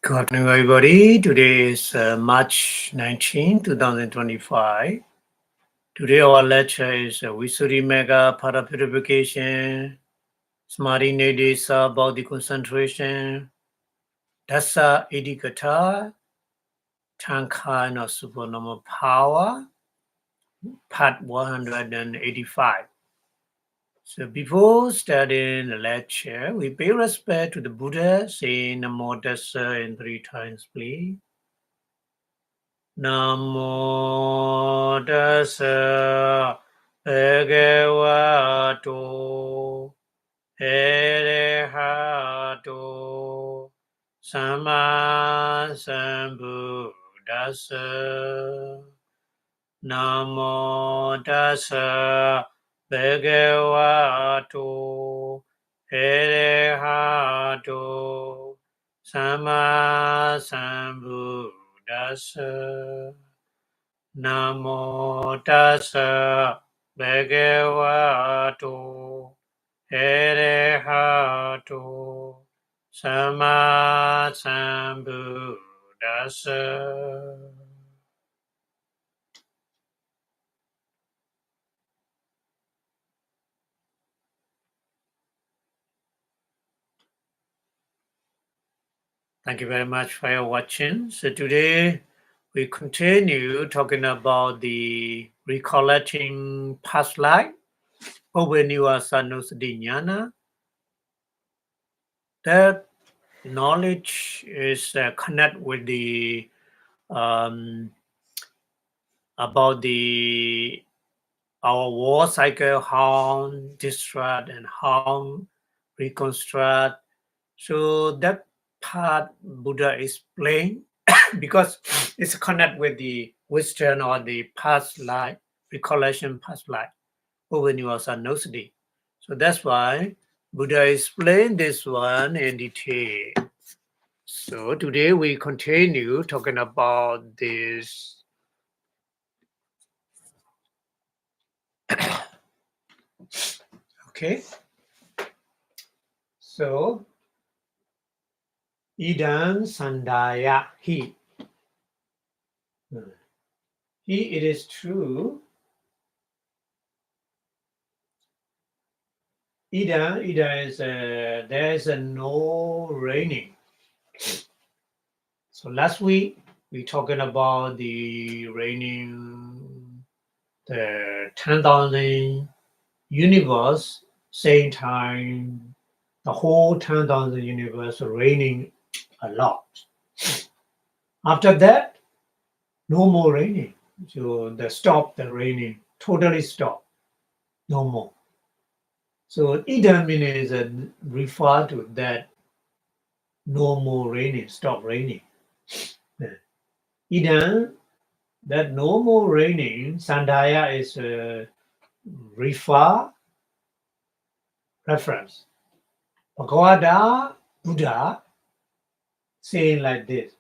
Good afternoon, everybody. Today is March 19, 2025. Today, our lecture is Visuddhi Mega Para Purification, Samadhi Nidesa Body Concentration, Dasa Idikata, Tankana Supernormal Power, Part 185. So, before starting the lecture, we pay respect to the Buddha, saying Namo Tassa in 3 times, please. Namo tassa bhagavato arahato samma sambuddhassa. Namo tassa bhagavato arahato samma sambuddhassa. Namo tassa bhagavato arahato samma sambuddhassa. Thank you very much for your watching. So today we continue talking about the recollecting past life, Vipassanā. That knowledge is connect with the about the our war cycle, how distract and how reconstruct. So that part Buddha explained because it's connect with the Western or the past life, recollection past life, Vipassanā. So that's why Buddha explained this one in detail. So today we continue talking about this. Okay. So Idam Sandaya He. He, it is true. Ida is there is a no raining. So last week we talking about the raining, the 10,000 universe, same time the whole 10,000 universe raining a lot. After that, no more raining. So the raining, totally stop, no more. So Ida means refer to that no more raining, stop raining. Ida, that no more raining, Sandaya is reference. Bhagavata Buddha saying like this: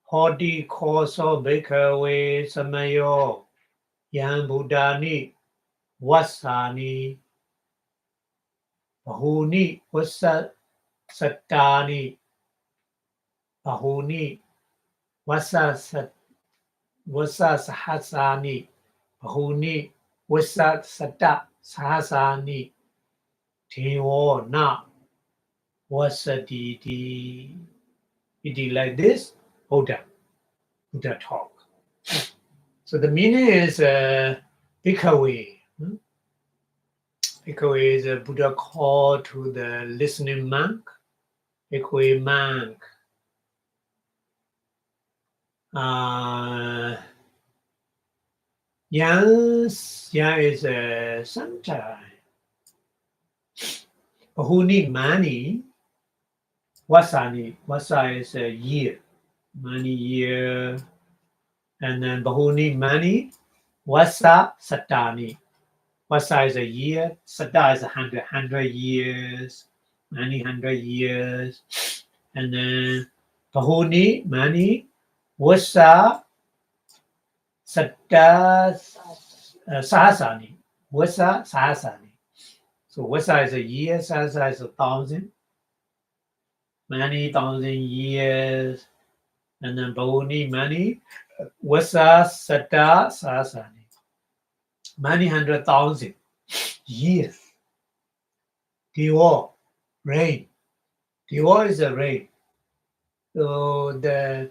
Hoti koso bhikkhave samayo yan buddhani vassani bahuni vassatani bahuni vassasahasani bahuni vassasata sahasani Tevo na vasaditi. It is like this, Buddha talk. So the meaning is Bhikkhave. Bhikkhave is a Buddha call to the listening monk. Bhikkhave monk. Yang is a sometime. Bahuni mani. Vasani. Vasa is a year. Many year. And then Bahuni mani. Vasa satani. Vasa is a year. Sata is 100 years. Many 100 years. And then Bahuni mani. Vasa Satta Sahasani. Vasa Sahasani. So Vasa is a year, Sahasa is 1,000. many thousand years, and then Bhavuni, many, Vasa, Satta, Sasani, many 100,000 years. Divo, rain. Divo is a rain. So Deva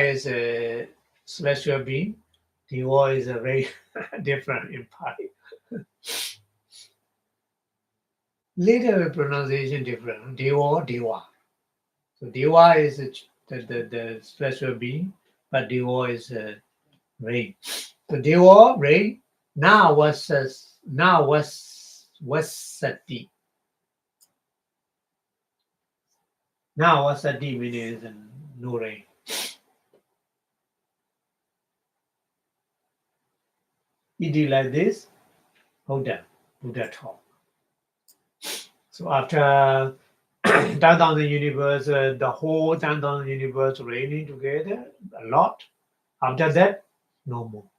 is a celestial being. Divo is a very different empire. Little pronunciation different. Deva, Deva. So Deva is the celestial being, but Deva is rain. So Deva, rain. Now was Sati. Now was Sati means no rain. It is like this. Buddha talk. So after 10,000 universe, the whole 10,000 universe raining together a lot. After that, no more.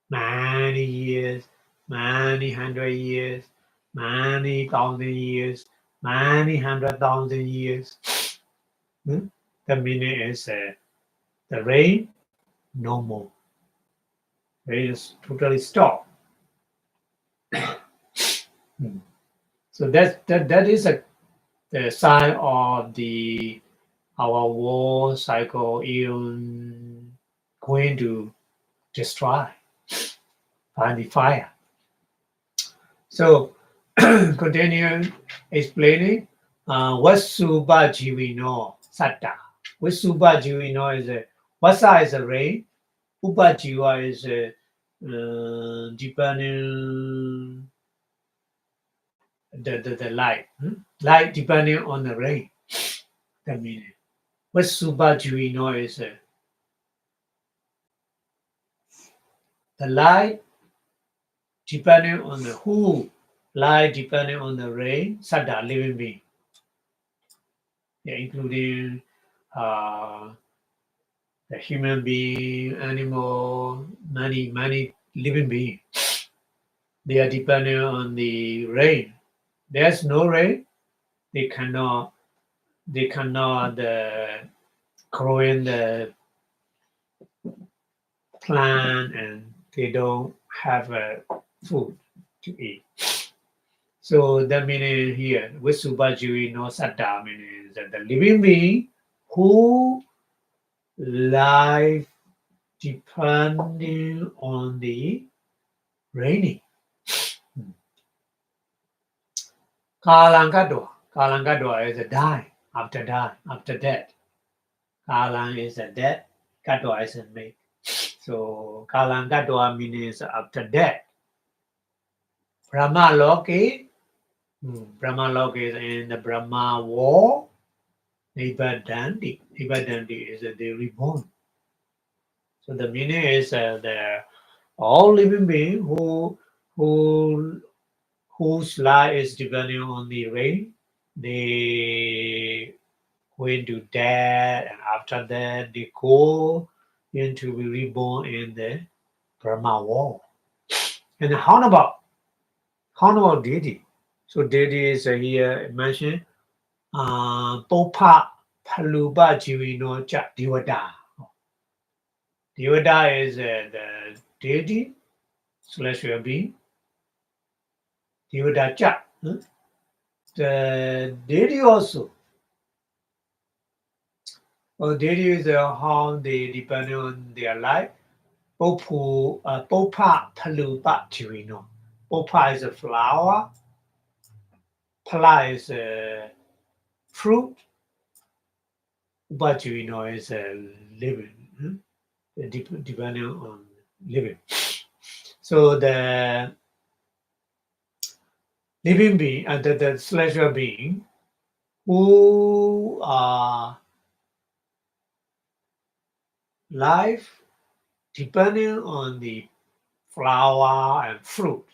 Many years, many 100 years, many 1,000 years, many 100,000 years. The meaning is the rain, no more. Rain is totally stop. So that is the sign of our war cycle even going to destroy by the fire. So continue explaining Vasuba Jivino Satta. Vasuba Jivino is Vasa is a rain, Upajiva is depending the light. Light depending on the rain. The meaning. Vasuba Jivino is the light depending on the who, light depending on the rain, Satta, living being. Yeah, including the human being, animal, many living beings. They are dependent on the rain. There's no rain, they cannot grow in the plant, and they don't have food to eat. So the meaning here, with Subhajivi no Satta means that the living being who life depending on the raining. Kalangadwa is a die, after death. Kalang is a death, Gadwa is a make. So Kalangadwa means after death. Brahma Loki is in the Brahma war. Nibadandi is the reborn. So the meaning is the all living being whose life is depending on the rain, they go into death, and after that they go into be reborn in the Brahma world. And how about deity? So deity is here mentioned Popa Paluba Jivino Cha Divada. Divada is the deity, celestial being. Divada Cha. The deity also. Deity is how they depend on their life. Popa Paluba Jivino. Popa is a flower. Pala is a fruit. Upajivino is a living. Depending on living. So the living being, the celestial being, who are life depending on the flower and fruit.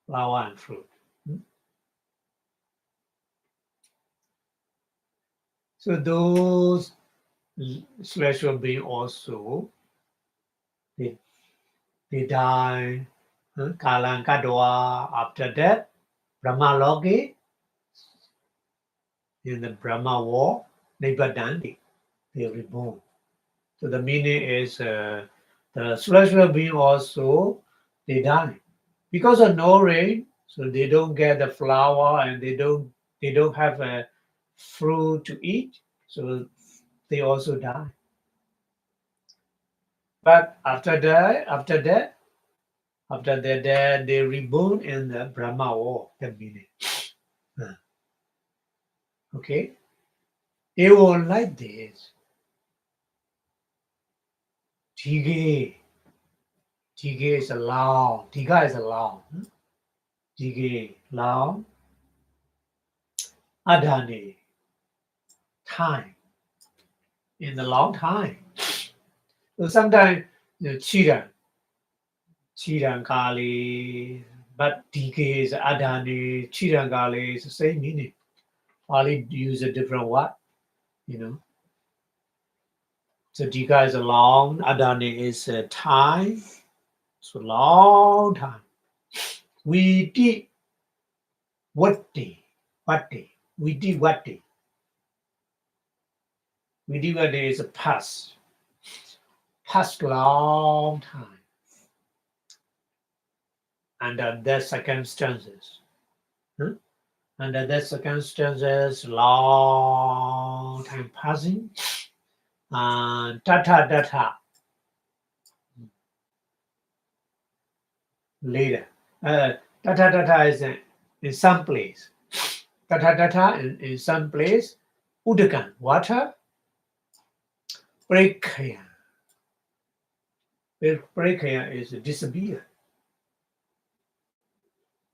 Flower and fruit. So those celestial beings also, they die. Kalankadwa after death, Brahma Loki, in the Brahma war, Nibadandi, they are reborn. So the meaning is the celestial being also, they die. Because of no rain, so they don't get the flower and they don't have a fruit to eat, so they also die. But after that, they reborn in the Brahma war, the meaning. Okay? They were like this. Tige. Tige is a long. Tiga is a long. Tige, long. Adhani, time. In the long time. So sometimes, Chiran Kali, but Tige is Adhani, Chiran Kali is the same meaning. Only use a different word, you know. So Tika is a long, Adhani is a time. So long time. We did what day? We did what day? We did what day is a past long time. Under the circumstances. Under the circumstances, long time passing. And data later. Data is in some place. Data in some place. Udakan, water. Prekaya. Prekaya is disappear.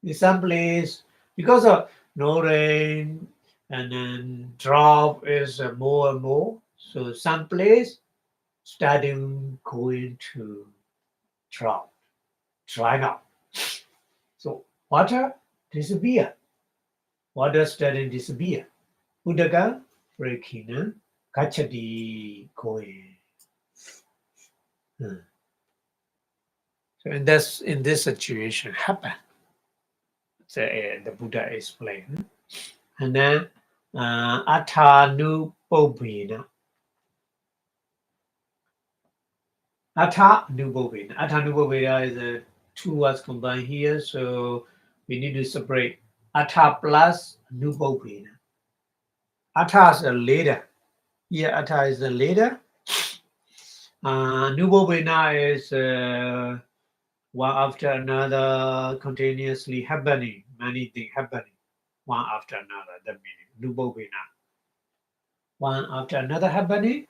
In some place, because of no rain and then drop is more and more. So some place starting going to drop, drying up. So water disappear. Water starting disappear. Udaka breaking, kachati going. So in this situation happen. So, the Buddha explained. And then Athanupobhina. Athanupobhina is two words combined here, so we need to separate Atha plus Nupobhina. Atha is a leader. Here Atha is the leader. Nupobhina is one after another continuously happening, many things happening, one after another, that meaning Nupobhina. One after another happening.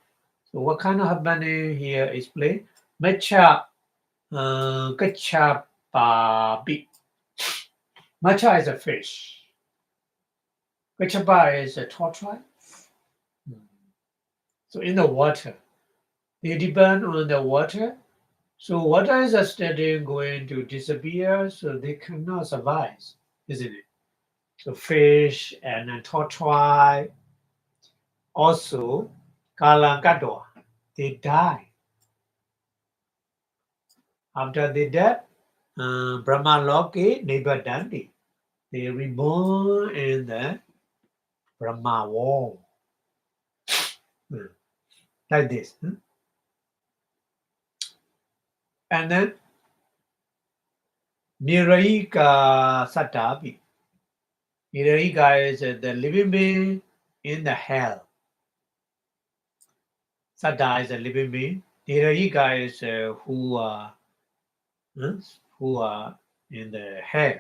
So what kind of happening here is played? Mecha Kachapabi. Macha is a fish. Kachapa is a tortoise. So in the water, they depend on the water. So water is steadily going to disappear, so they cannot survive, isn't it? So fish and a tortoise, also Kalangatoa, they die. After they die, Brahma Loki, Nibadandi, they reborn in the Brahma wall. Like this. And then Nirayika Satapi. Nirayika is the living being in the hell. Satta is a living being. Nirayika is who are in the hell.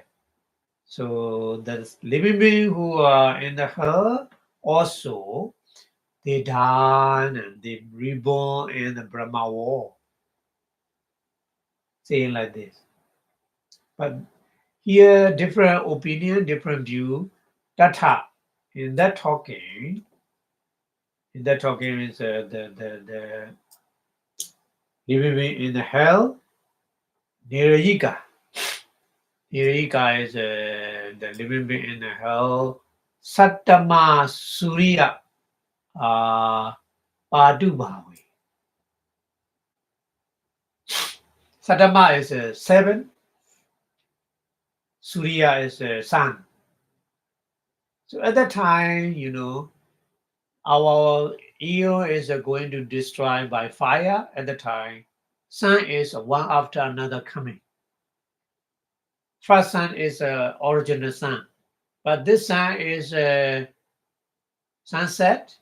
So the living being who are in the hell also they die and they reborn in the Brahma wall. Saying like this. But here different opinion, different view. Tata in that talking is the living in the hell. Nirayika. Nirayika is the living being in the hell. Sattama Surya Padubhavi. Sattama is 7. Surya is sun. So at that time, our ego is going to destroy by fire at the time. Sun is one after another coming. First sun is original sun, but this sun is sunset.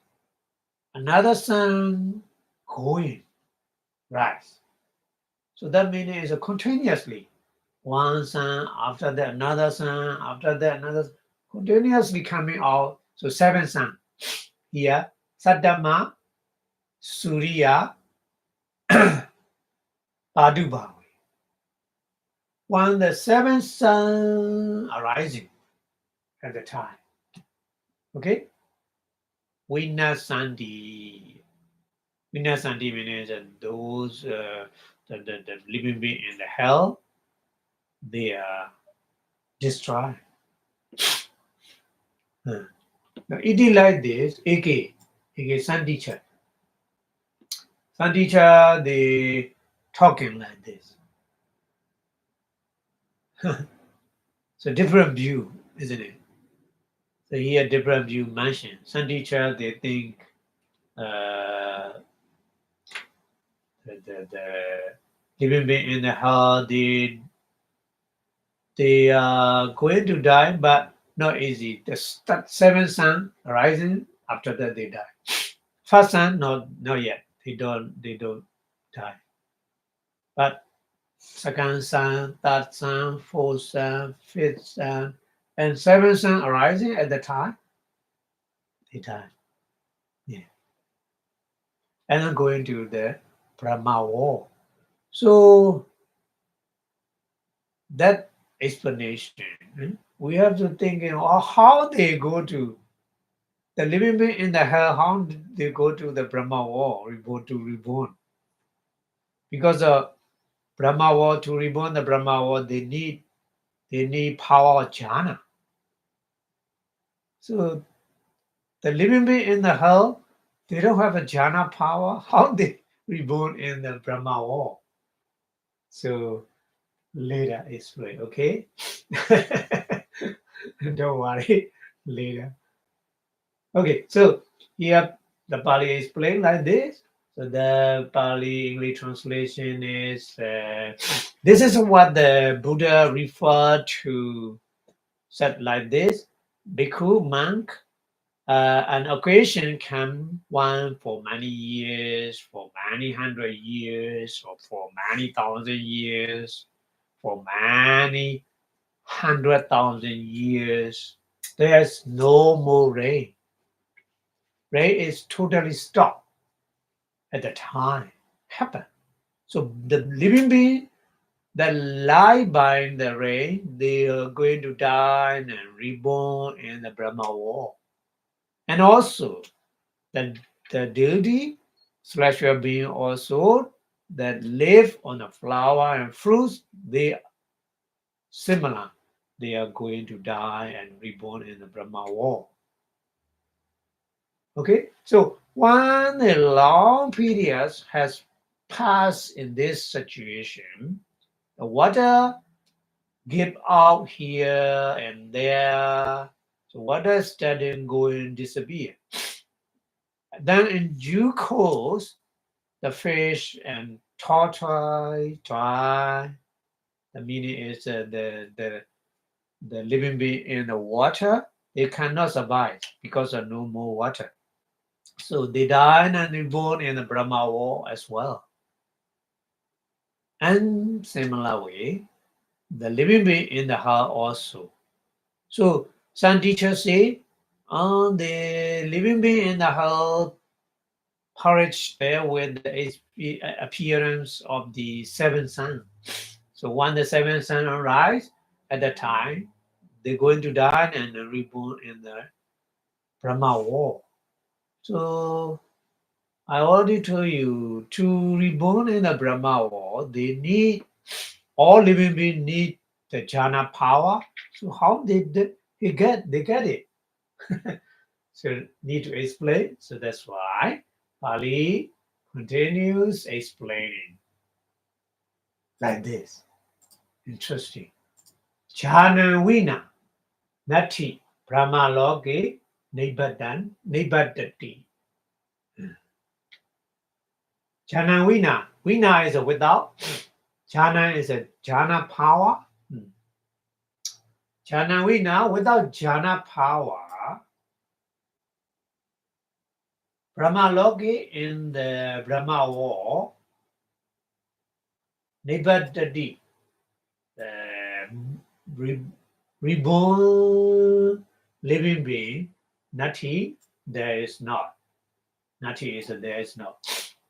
Another sun going rise. So that meaning is continuously one sun after that, another sun after that, another continuously coming out. So seven sun here. Saddhamma, Surya, Padubhavi. When the seventh sun arising at the time, okay, Vinasandi. Vinasandi means those the living being in the hell, they are destroyed. Now it is like this, aka Sun teacher. Sun teacher, they talking like this. So different view, isn't it? So here different view mentioned. Sun teacher, they think the living being in the hell, they are going to die, but not easy. The seventh sun rising, after that they die. First sun, not yet. They don't die. But second sun, third sun, fourth sun, fifth sun, and seventh sun arising at the time, they die. Yeah. And then going to the Brahma war. So that explanation, we have to think, how they go to the living being in the hell, how did they go to the Brahma war, reborn? Because the Brahma war, to reborn the Brahma war, they need power of jhana. So the living being in the hell, they don't have a jhana power. How they reborn in the Brahma war? So later explain, okay? Don't worry, later. Okay, so here the Pali explained like this. So the Pali English translation is this is what the Buddha referred to, said like this: Bhikkhu monk, an occasion come one for many years, for many hundred years, or for many thousand years, for many 100,000 years. There's no more rain. Rain is totally stopped at the time. Happen. So the living being that lie by the rain, they are going to die and reborn in the Brahma war. And also the deity celestial being also that live on the flower and fruits, they similar. They are going to die and reborn in the Brahma war. Okay, so when a long period has passed in this situation, the water give out here and there. So water starting going disappear. Then in due course, the fish and tortoise dry. The meaning is the living being in the water, they cannot survive because of no more water. So they die and reborn in the Brahma war as well. And similar way, the living being in the heart also. So some teachers say, the living being in the heart perish there with the appearance of the seventh sun. So when the seventh sun arise, at the time, they're going to die and reborn in the Brahma war. So I already told you, to reborn in the Brahma war, they need, all living beings need the jhana power. So how did they get it? So need to explain. So that's why Pali continues explaining like this. Interesting. Jhana vina, nati Brahma Loke Nibbadati. Jhana Vina. Vina is a without. Jhana is a jhana power. Jhana Vina, without jhana power, Brahma Loke in the Brahma wall, Nibbadati, reborn living being, Nati, there is not. Nati is there is not.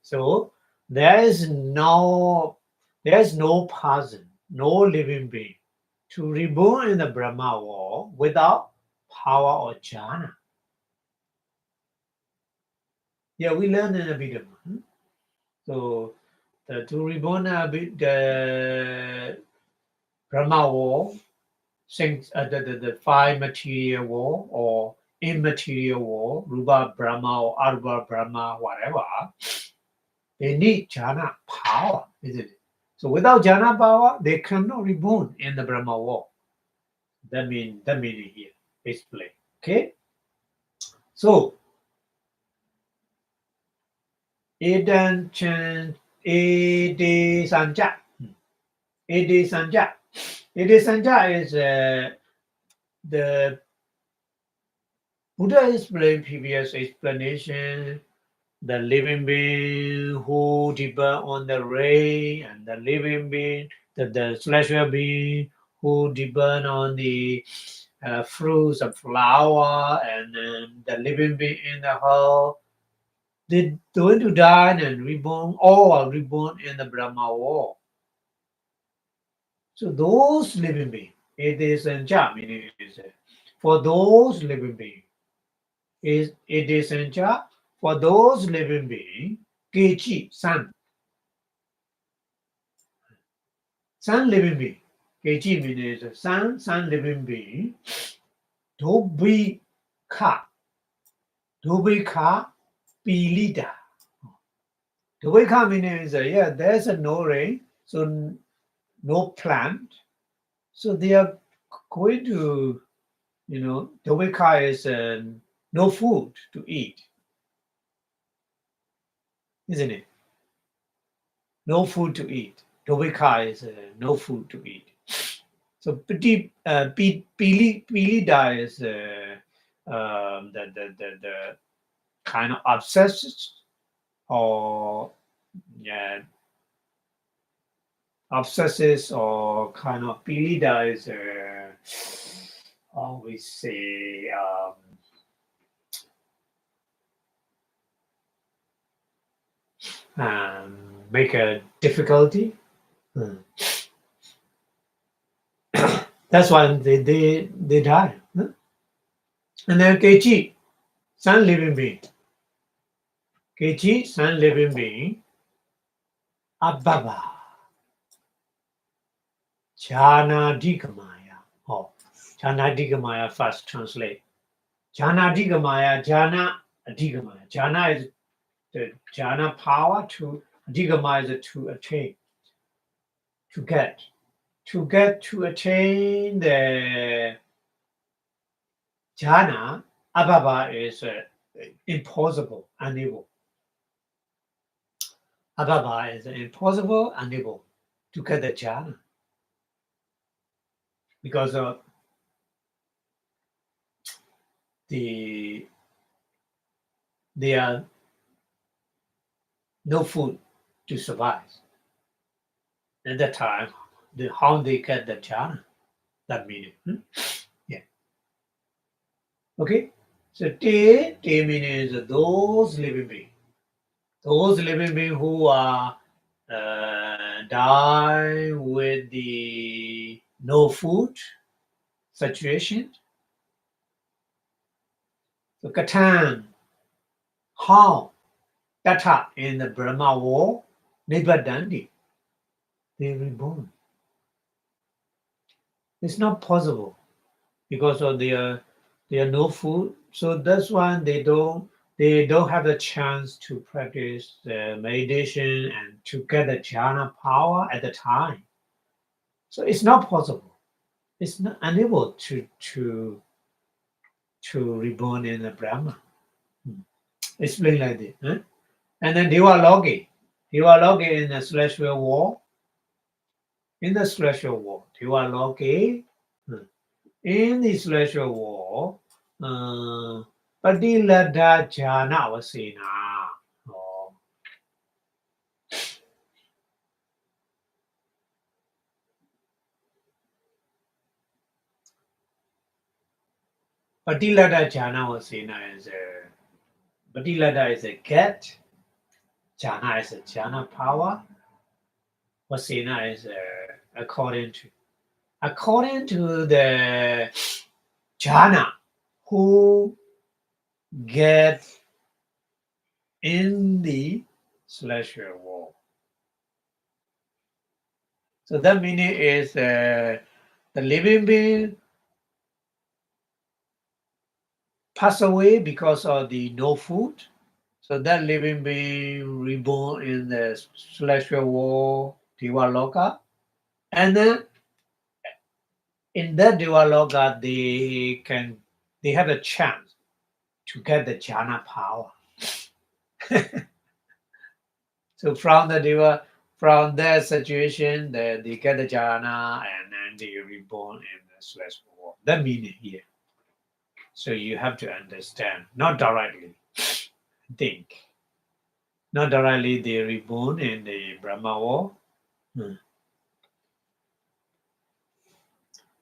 So there is no person, no living being to reborn in the Brahma world without power or jhana. Yeah, we learn in Abhidhamma. So to reborn the Brahma world, the five material world or immaterial world, Rupa Brahma or Arupa Brahma, whatever, they need jhana power, isn't it? So without jhana power, they cannot reborn in the Brahma world. That meaning here explain. Okay. So Edan Chan Ede Sanja. Ede Sanja. Ede Sanja is the Buddha explained previous explanation. The living being who depend on the ray, and the living being, the celestial being who depend on the fruits of flower, and the living being in the whole, they're going to die and reborn, all are reborn in the Brahma world. So those living beings, it is in meaning is for those living beings, it is in for those living beings, Kechi, sun living being. Kechi means sun living being. Dobika Pilida. Dobika means there's a no rain, so no plant. So they are going to, Dobika is no food to eat, isn't it? No food to eat. Dobika is no food to eat. So Pilida is the kind of obsessed or obsesses or kind of Pilida is always say make a difficulty. That's why they die. And then Kechi, sun living being. Kechi, sun living being. Abhava. Jnana-digamaya. Oh, Jnana-digamaya first translate. Jnana-digamaya, Jnana-digamaya. Jnana is the jhana power, to digamaya is to attain, to get. To attain the jhana, abhava is impossible, unable. Abhava is impossible, unable to get the jhana. Because of there are no food to survive. At that time, how they get the jhana, that meaning. Yeah. Okay. So te means those living beings. Those living beings who are die with the no food situation. So Katan, how? Tata in the Brahma war, Nibbadandi, they reborn. It's not possible because of their no food. So that's why they don't have the chance to practice the meditation and to get the jhana power at the time. So it's not possible. It's not unable to to reborn in the Brahma. Explain like this. Huh? And then Devaloki in the celestial world. In the celestial world, Devaloki. In the celestial world, Padilada Jana Vasena. Oh. Patilada Jana Vasena is a Patilada is a cat. Jana is a jhana power. Vasena is according to the jhana who get in the celestial world. So that meaning is the living being pass away because of the no food. So that living being reborn in the celestial world, Devaloka, and then in that Devaloka they have a chance to get the jhana power. So from that situation, they get the jhana and then they reborn in the celestial world. That meaning here. So you have to understand, not directly think. Not directly they reborn in the Brahma world.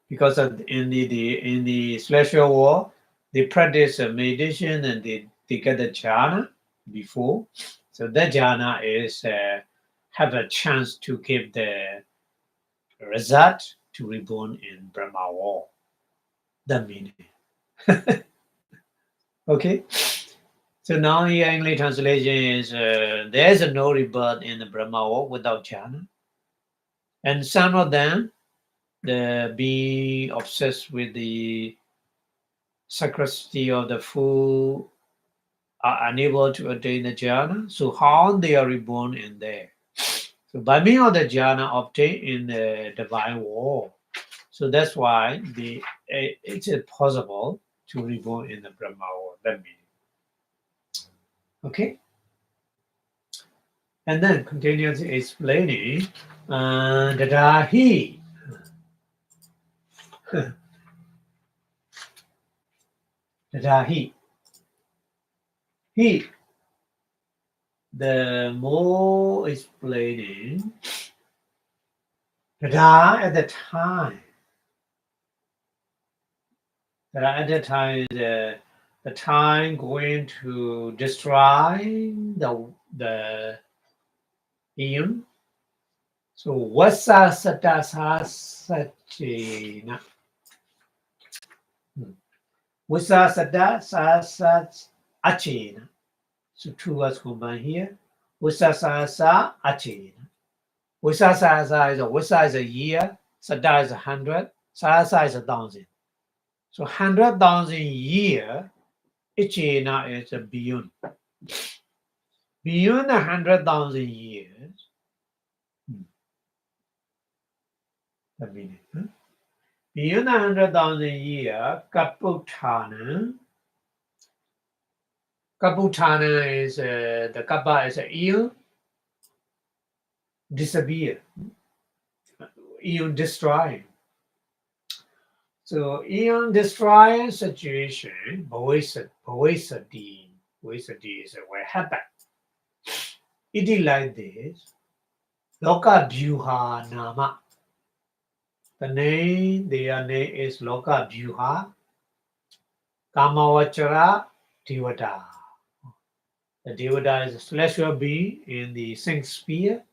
Because in the celestial world, they practice meditation and they get the jhana before. So that jhana is have a chance to give the result to reborn in Brahma world. The meaning. Okay. So now here English translation is there is no rebirth in the Brahma world without jhana. And some of them being obsessed with the scarcity of the food are unable to attain the jhana. So how they are reborn in there? So by means of the jhana obtained in the divine world. So that's why it's possible to reborn in the Brahma world. That meaning. Okay. And then continues explaining Dadahi. Dadahi. He. The more explaining Dada at the time. That at the time the time going to destroy the eon. So wasa satasa sachena. Wasa satasa achena. So two words combined here. Wasa sasa achena. Wasa sasa is a year. Sada is 100. Sasa is 1,000. So 100,000 year. Ichena is a beyond. Beyond 100,000 years. The meaning. Beyond 100,000 years, Kaputana. Kaputana is the kappa is a eon. Disappear. Eon destroy. So eon destroy situation. Bhavesati is what happened. It is like this. Loka Vyuha Nama. Their name is Loka Vyuha. Kamavachara Devata. The Devata is a celestial being in the sixth sphere.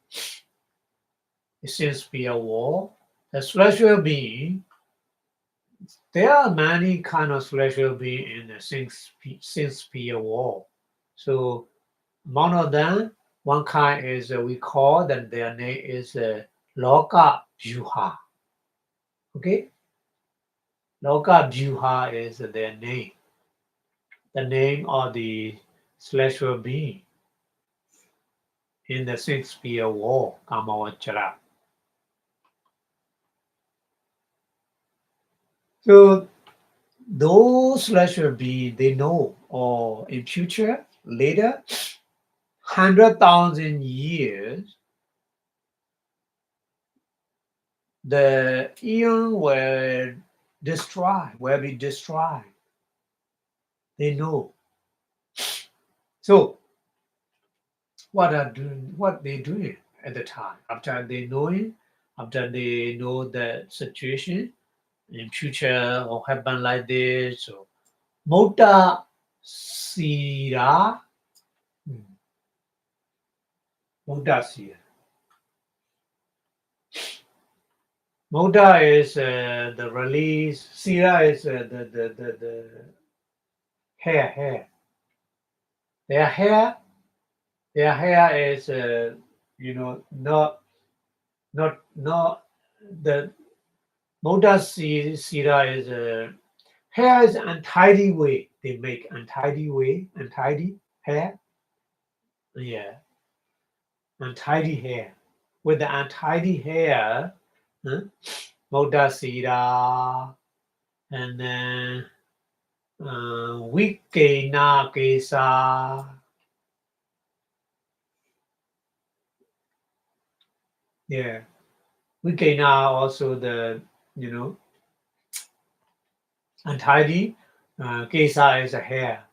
The sixth sphere wall. The celestial being. There are many kind of celestial beings in the sixth sphere wall. So one of them, one kind is we call that their name is Loka Vyuha. Okay? Loka Vyuha is their name. The name of the celestial being in the sixth sphere wall, Kamavachara. So those celestial beings, they know, or in future, later, 100,000 years, the eon will be destroyed. They know. So what they doing at the time after they know the situation in future or happen like this. So Mota Sira, Mota Sira. Mota is the release. Sira is the hair. Their hair is not the Mota Sira is hair is untidy way. They make untidy hair. Yeah, untidy hair. With the untidy hair, Mota Sira, and then Wikena Kesa. Yeah, Wikena also the untidy. Kesa is a hair.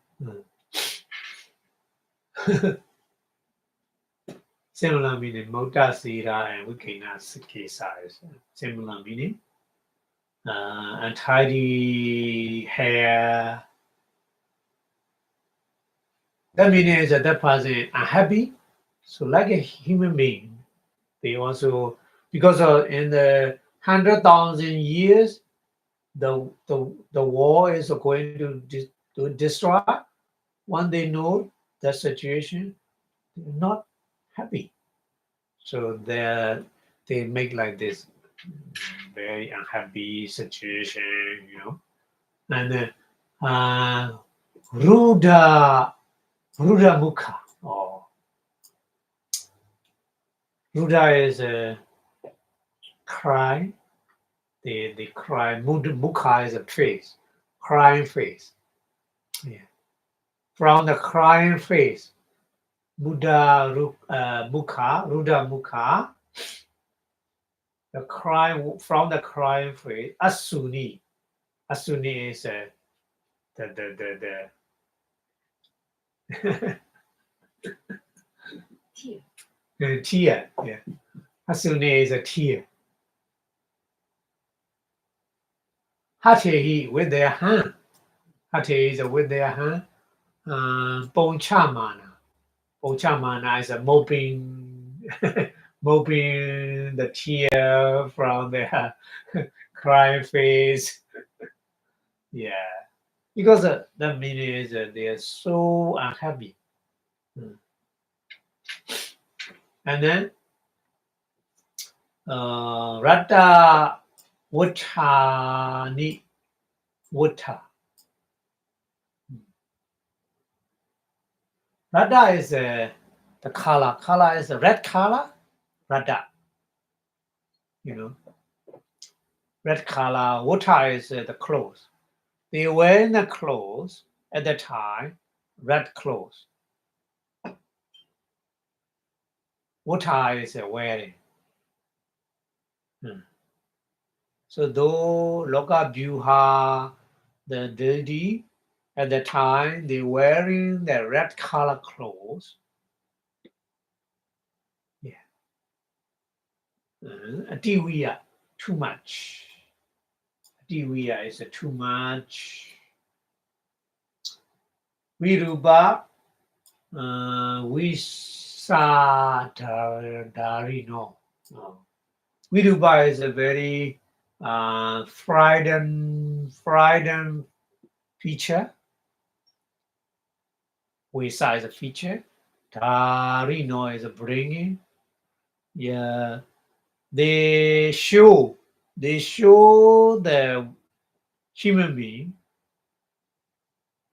Similar meaning. Mota Sira and Wikena Kesa is similar meaning. Untidy hair. That means that person unhappy. So like a human being, they also because in the 100,000 years, the war is going to destroy. When they know the situation, they're not happy. So they make like this very unhappy situation, and Ruda Mukha. Oh, Ruda is a cry. They cry. Mukha is a face, crying face. Yeah. From the crying face, Ruda Mukha, the crying from the crying face. Asuni is the the tear. Yeah. Asuni is a tear. Hate with their hand. Hate is with their hand. Ponchamana. Ponchamana is a mopping the tear from their crying face. Yeah, because the meaning is they are so unhappy. And then Rata Watani Wata. Rada is the color. Color is a red color. Rada. Red color. Wata is the clothes. They wear the clothes at the time, red clothes. Wata is wearing. So though Loka Byuha, the deity, at the time they wearing the red color clothes. Yeah. Diviya, too much. Diviya is too much. Virupa, Visadarino. Virupa is a very frightened feature. Visa is a feature. Darino is a bringing. Yeah. They show the human being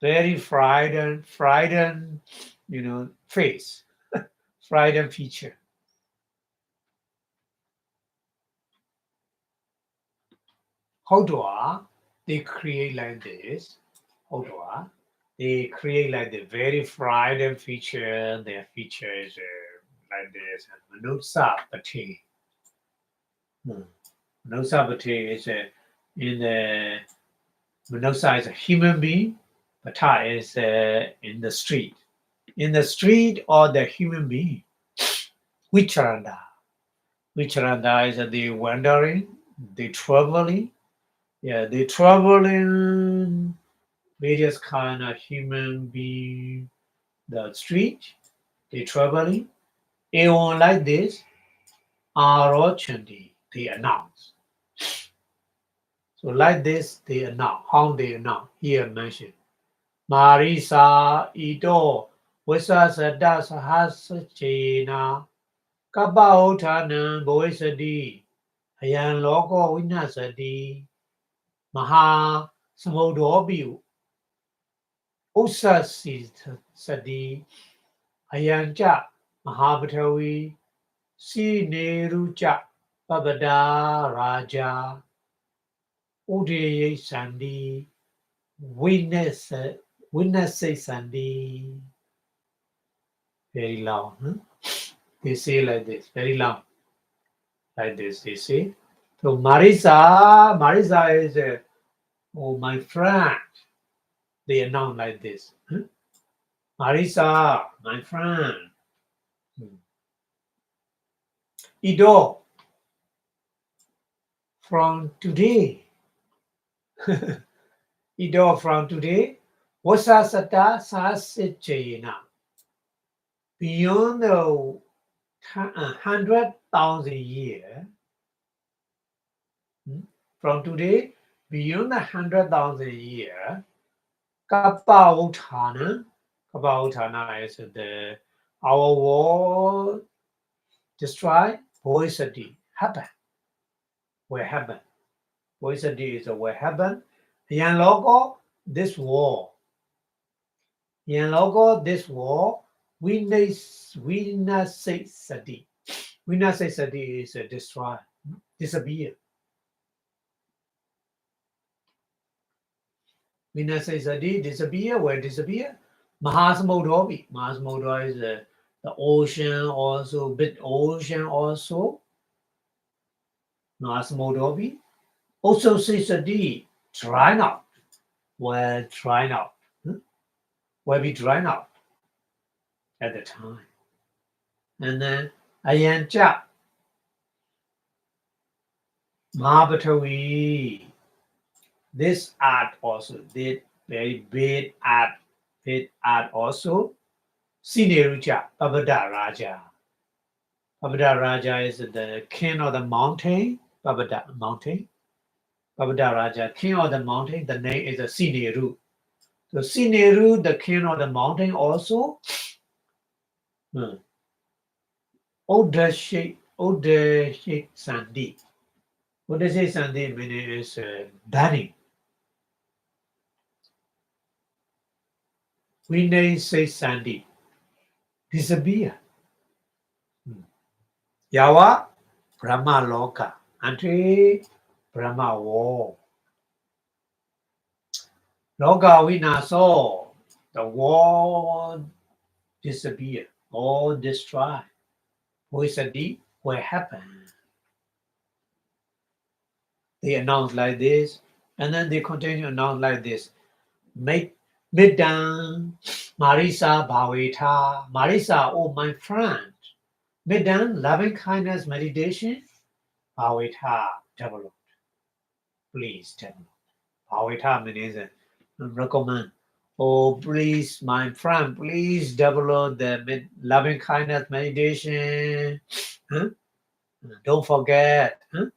very frightened, face, frightened feature. Hodwa, they create like this. Hold on. They create like the very frightened feature. Their feature is like this. Manusa Pati. Manusa Pati is in the Manusa is a human being. Pata is in the street. In the street or the human being. Vicharanda. Vicharanda is the wandering, the traveling. Yeah, the traveling various kind of human being, the street, the traveling. Everyone like this, Arochandi, they announce. So like this, they announce. How they announce? Here mentioned. Marisa ito Visasada Sahasachena Kabautanan Boisadi Ayan Logo Winasadi Maha Samodobi Usasadi Ayancha Mahabhatavi Sinerucha Babada Raja Ude Sandi Witness Sandi. Very loud. They say like this, very loud. Like this, they say. So Marisa is oh my friend. They announce like this. Marisa, my friend. Ido, from today. Ido from today. Vasasata Sasichena. Beyond the 100,000 years. From today, beyond the 100,000 years, Kappautthana is our war destroy, Boisati happen. Where happen? Boisati is where happen. Yan logo, this war. Yan logo, this war. Vinasai Sati. Vinasai Sati is destroy, disappear. Vinasai Sati disappear, where disappear? Mahasamudra. Mahasamudra is the ocean also, big ocean also. Mahasamudra. Also Sati, dry out. Where dry out. Where we dry out at the time. And then Ayancha. Mahabhatavi. This art also, did very big art also. Sinerucha, Babada Raja. Babada Raja is the king of the mountain. Babada mountain. Babada Raja, king of the mountain. The name is Sineru. So Sineru, the king of the mountain also. Odashik Sandi. Odashik Sandi meaning is banning. We name say Sandi. Disappear. Yawa Brahma Loka. Ante Brahma War. Loka Vinaso. The war disappear. All destroy. Voisadi, what happened? They announce like this, and then they continue to announce like this. Middan, Marisa Bhaveta. Marisa, oh my friend. Middan, loving kindness meditation. Bhaveta, develop. Please develop. Bhaveta means recommend. Oh, please, my friend, please develop the loving kindness meditation. Huh? Don't forget. Huh?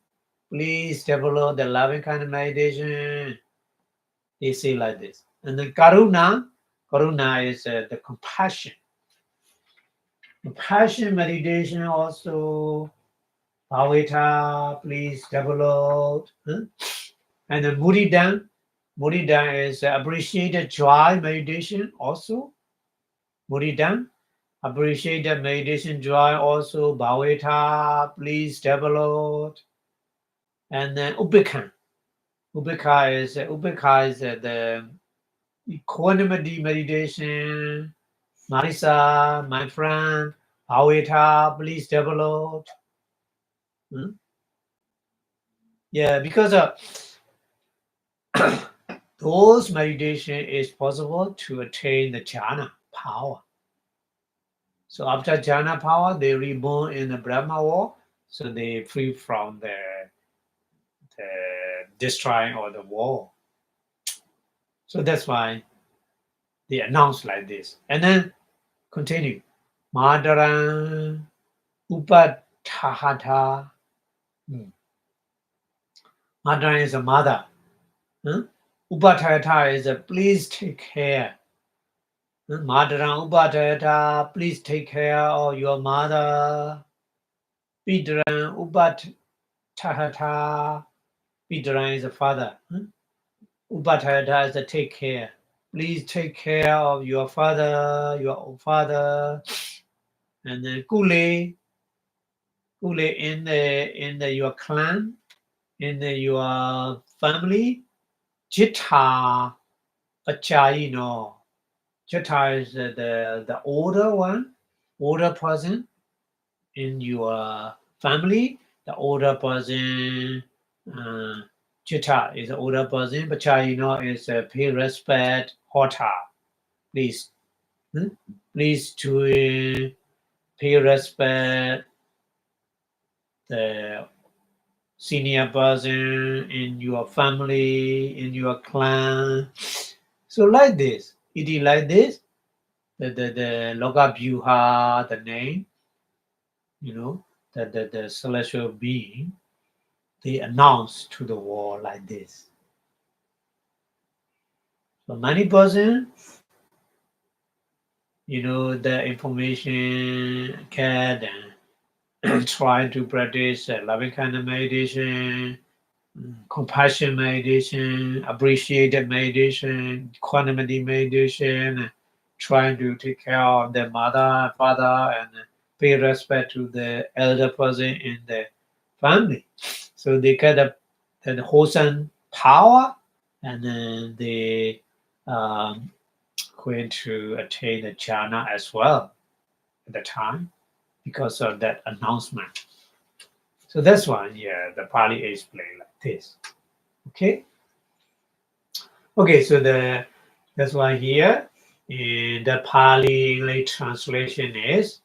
Please develop the loving kindness meditation. They say like this. And then Karuna is the compassion. Compassion meditation also. Bhaveta, please develop. Huh? And then Mudita is appreciated joy meditation also. Mudita, appreciated meditation joy also. Bhaveta, please develop. And then Upekkha Upekha is the equanimity meditation. Marisa, my friend, Aweta, please develop. Hmm? Yeah, because those meditation is possible to attain the jhana power. So after jhana power, they reborn in the Brahma world, so they free from the destroying of the war. So that's why they announce like this. And then continue. Madara Upatahata. Madara is a mother. Huh? Upatahata is a please take care. Madara Upatahata, please take care of your mother. Pidran Upatahata. Pidran is a father. Upatahata is a take care. Please take care of your father, your father. And then Kule in the your clan, in your family. Jita Pachayino. Jita is the older one, older person in your family. The older person, Jita is the older person. Pachayino is pay respect, hota. Please, please to pay respect the senior person in your family, in your clan. So like this, it is like this. The Loka Vyuha, the name, the celestial being, they announce to the world like this. So many persons, the information can try to practice loving kind of meditation, compassion meditation, appreciative meditation, equanimity meditation, trying to take care of their mother, father, and pay respect to the elder person in the family. So they get the wholesome power, and then they going to attain the jhana as well at the time because of that announcement. So that's why, the Pali is playing like this. Okay. Okay, so that's why here in the Pali English translation is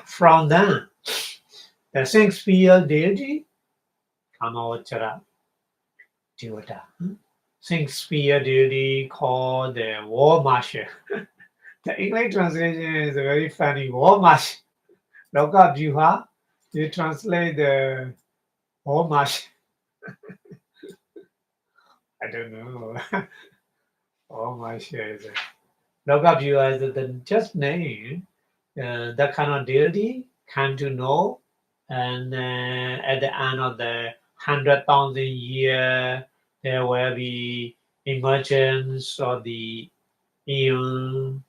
from them the Shakespeare deity Kamavachara Devata. Shakespeare deity called the war marshal. The English translation is a very funny war marshal. Loka Vyuha, you translate the war marshal. I don't know. War marshal is Loka Vyuha is the just name. That kind of deity come to know, and at the end of the 100,000 year, there will be emergence of the eon.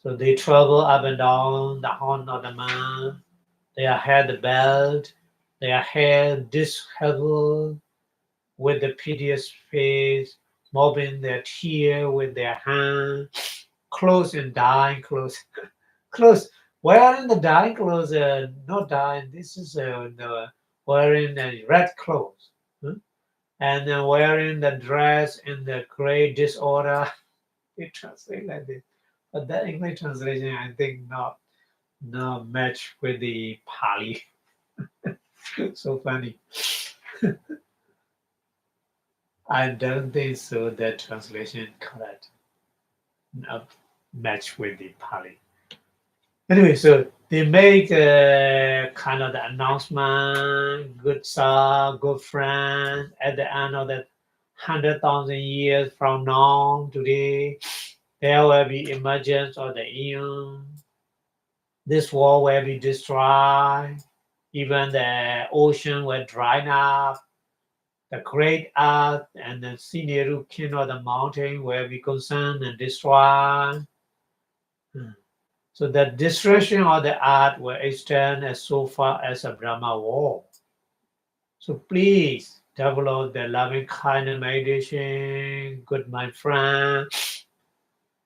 So they travel up and down the horn of the man. Their head belt, their hair disheveled, with the piteous face, mopping their tear with their hand, close and dying close. Clothes. Wearing the dying clothes, not dying. This is wearing the red clothes, and then wearing the dress in the great disorder. It translates like this, but that English translation, I think, not match with the Pali. So funny. I don't think so. That translation correct. Not match with the Pali. Anyway, so they make kind of the announcement, good sir, good friend, at the end of the 100,000 years from now, today, there will be emergence of the eon. This world will be destroyed. Even the ocean will dry up. The great earth and the scenery king of the mountain will be consumed and destroyed. So the destruction of the earth will extend as so far as a Brahma wall. So please develop the loving kind of meditation, good my friend,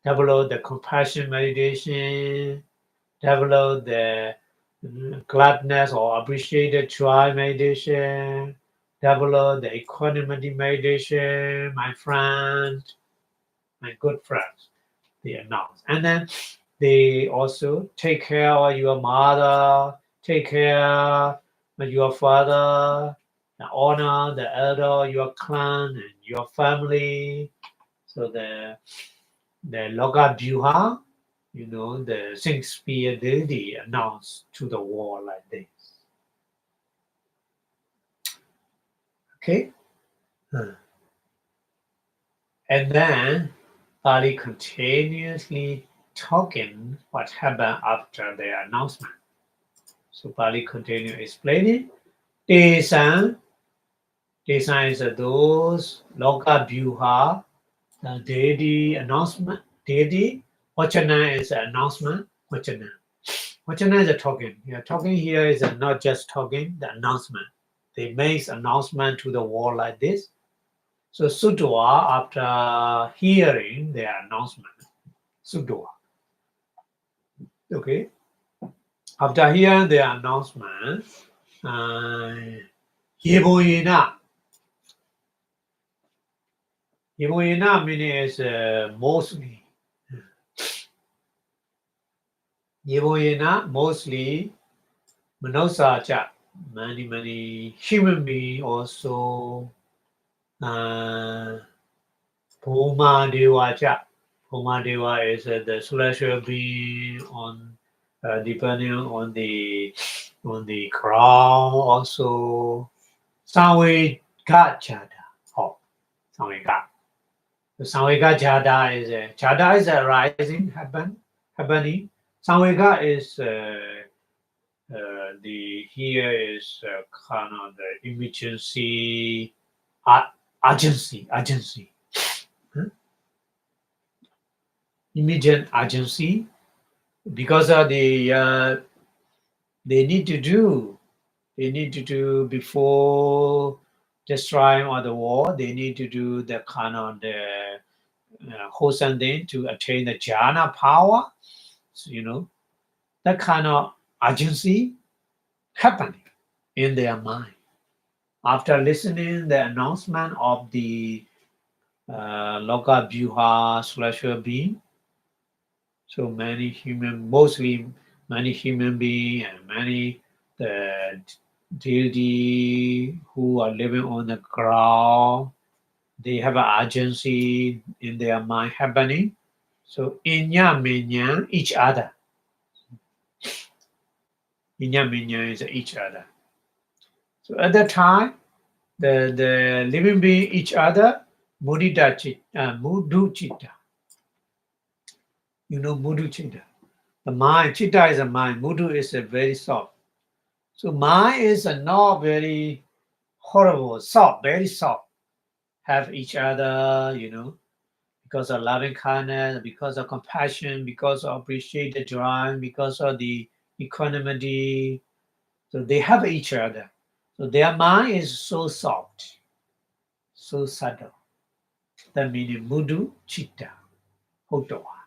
develop the compassion meditation, develop the gladness or appreciated joy meditation, develop the equanimity meditation, my friend, my good friends, they announce. And then they also take care of your mother, take care of your father, honor the elder, your clan and your family. So the Loga Buha, the Shakespeare deity announced to the world like this. Okay? And then Ali continuously talking what happened after the announcement. So Pali continue explaining. Tesan is those Loka Buha, the deity announcement, deity. Vachana is an announcement. Vachana is a talking. Yeah, talking here is not just talking, the announcement. They make announcement to the world like this. So Suttas, after hearing their announcement, Suttas, okay, after hearing their announcement, Yeboyena meaning is mostly. Yeboyena mostly Manosacha, many human beings also Puma Dewacha. Puma Deva is the celestial being on depending on the crown also Sanwe Jada. Oh, Sanwe Gat. The Sanwega Jada is a rising happening. Sanwega is the here is kind of the emergency urgency. Immediate urgency because of the they need to do before destroying all the war. They need to do the kind of the wholesome thing to attain the jhana power. So, that kind of urgency happening in their mind after listening the announcement of the Loka Vyuha celestial being. So mostly many human beings and many the deity who are living on the ground, they have an urgency in their mind happening. So inya minya each other. Inya minya is each other. So at that time, the living being each other, mudita chitta, mudu chitta. Mudu chitta. The mind, chitta is a mind, mudu is a very soft. So mind is a not very horrible, soft, very soft. Have each other, because of loving kindness, because of compassion, because of appreciated joy, because of the equanimity. So they have each other. So their mind is so soft, so subtle. That means mudu chitta, hotoa.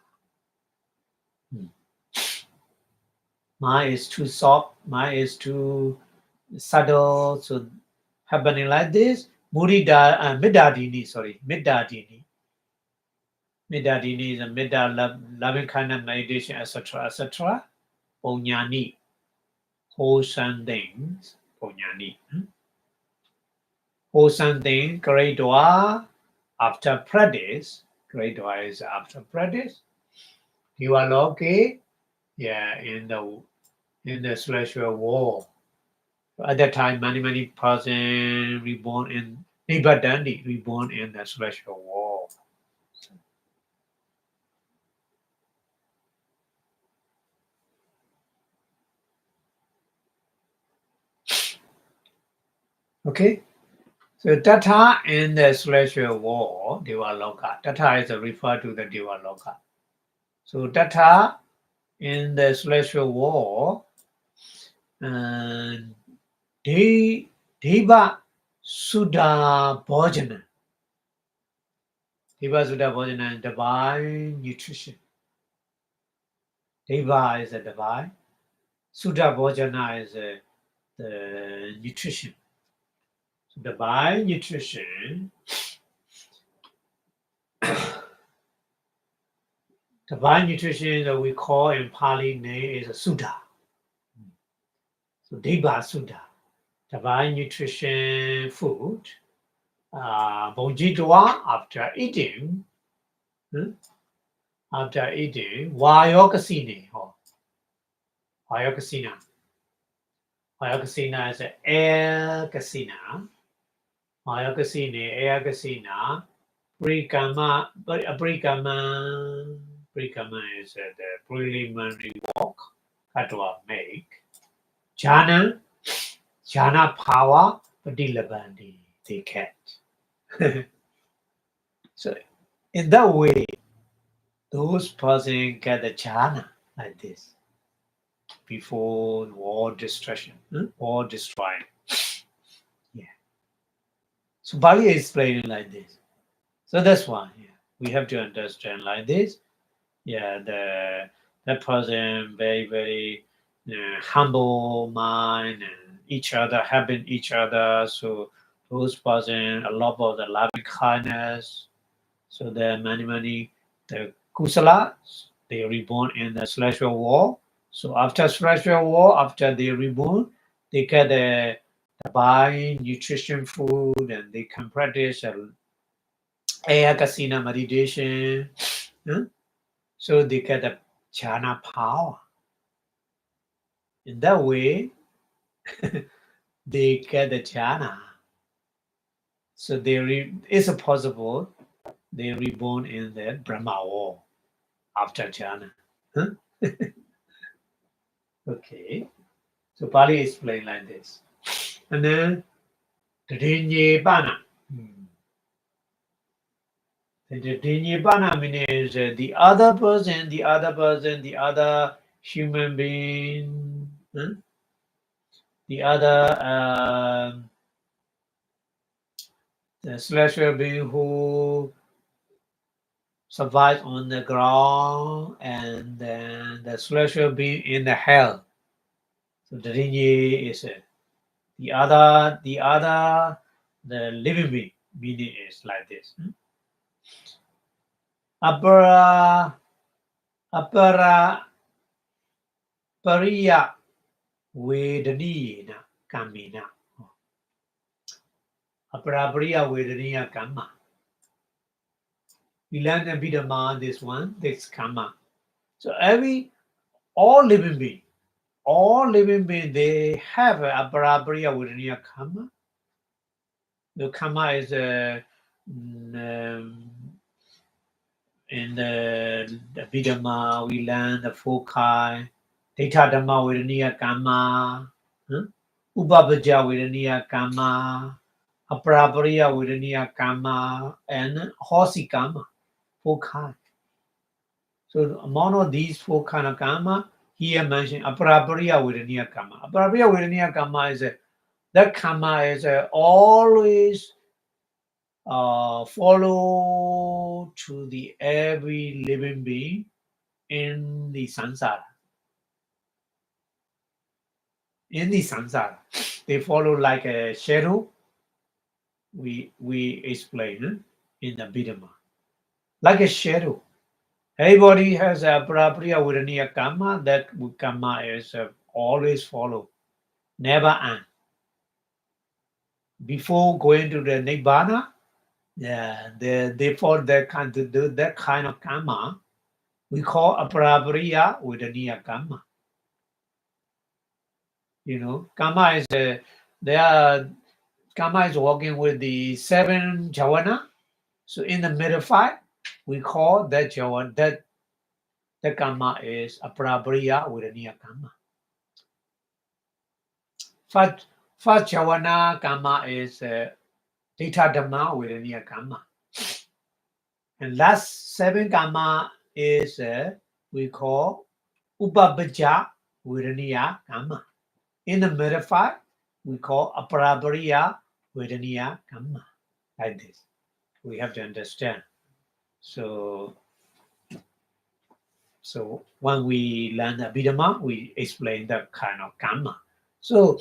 Mind is too soft, mind is too subtle. So happening like this, Middadini. Middadini is a midda loving kind of meditation, etc., etc. Ponyani, wholesome things, Ponyani. Wholesome thing, great dua, after practice. Great dua is after practice. You are okay, yeah, in the celestial world. At that time, many persons reborn in Nibadandi, reborn in the celestial world. Okay, so Tata in the celestial world, Devaloka. Tata is referred to the Devaloka. So Tata in the celestial world, Deva Sutta Bhojana. Deva Sutta Bhojana is divine nutrition. Deva is a divine. Sutta Bhojana is the nutrition. So divine nutrition. Divine nutrition that we call in Pali name is a Sutta. So Deva Sutta. Divine nutrition food. Bojitwa after eating. After eating, Vayokasine. Vayokasina. Vayokasina is air casina. Vayokasine, air casina. Prikama is the preliminary walk that will make. Jhana power, Padilabandi, they can't. So in that way, those person get the jhana like this before war destruction, war destroying. Yeah. So Bali is explaining like this. So that's why we have to understand like this. Yeah, that person very, very humble mind and each other helping each other. So those person a lot of the loving kindness. So there are many the kusala. They are reborn in the celestial world. So after celestial world, after they reborn, they get the divine nutrition food and they can practice Ayakasina meditation. So they get the jhana power. In that way, they get the jhana. So it's possible they reborn in the Brahma world after jhana. Okay. So Pali explained like this. And then Tadinyebana. The Tadinyebana means the other person, the other human being, the other the celestial being who survives on the ground, and then the celestial being in the hell. So the Rinye is the other, the living being. Meaning is like this. Apara pariya vedanina kamina. Apara pariya vedanina kama. We learn Abhidhamma, this one, this karma. So all living beings, they have a parapariya vedaniya karma. The karma is in the Abhidhamma, we learn the four kind, Dhamma vedaniya karma, Upapaja vedaniya karma, Aparapariya vedaniya karma, and Hosi karma, four kind. So among of these four kind of karma, here mentioned Aparapariya vedaniya karma. Aparapariya vedaniya karma is that karma is always follow to the every living being in the samsara. In the samsara, they follow like a shadow. We explain in the Abhidhamma, like a shadow. Everybody has a Parapariya vedaniya karma. That karma is always follow, never end. Before going to the Nibbana, they follow that kind of karma. We call Aparapariya vedaniya karma. Karma is karma is working with the 7 jhavana. So in the middle 5, we call that jhavana, that karma is Aparapariya vedaniya karma. First jhavana karma is Dhamma vedaniya karma. And last 7 karma is we call Upapaja vedaniya karma. In the middle 5, we call Aparapariya Vedaniya Kamma. Like this. We have to understand. So when we learn Abhidhamma, we explain that kind of karma. So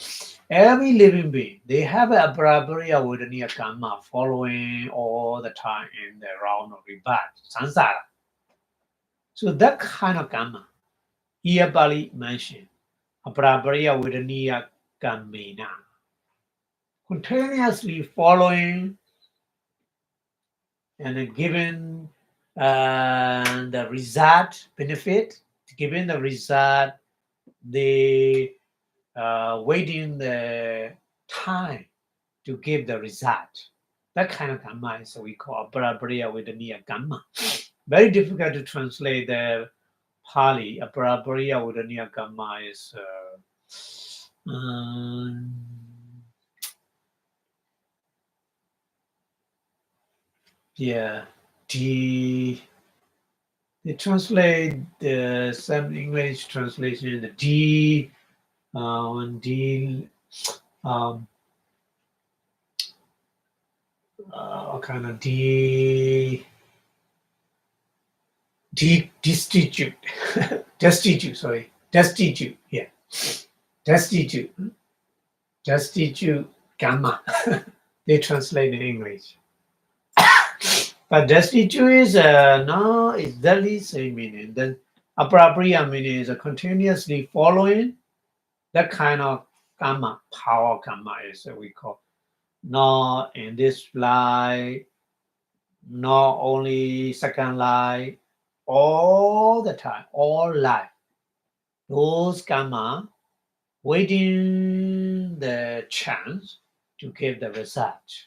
every living being, they have a Brahmariya Vedaniya karma following all the time in the round of rebirth, samsara. So that kind of karma, here Bali mentioned, Brahmariya Vedaniya Kamena, continuously following and given the result benefit, given the result, the waiting the time to give the result. That kind of karma is what we call Brahmariya Vedaniya karma. Very difficult to translate the Pali. Brahmariya Vedaniya karma is yeah, they translate some English translation the D um, kind of destitute, destitute, yeah, destitute gamma. They translate in English. But destitute is no, it's the least same meaning. Then appropriate meaning is continuously following that kind of gamma, power gamma is what we call. Not in this life, not only second life, all the time, all life. Those karma waiting the chance to give the result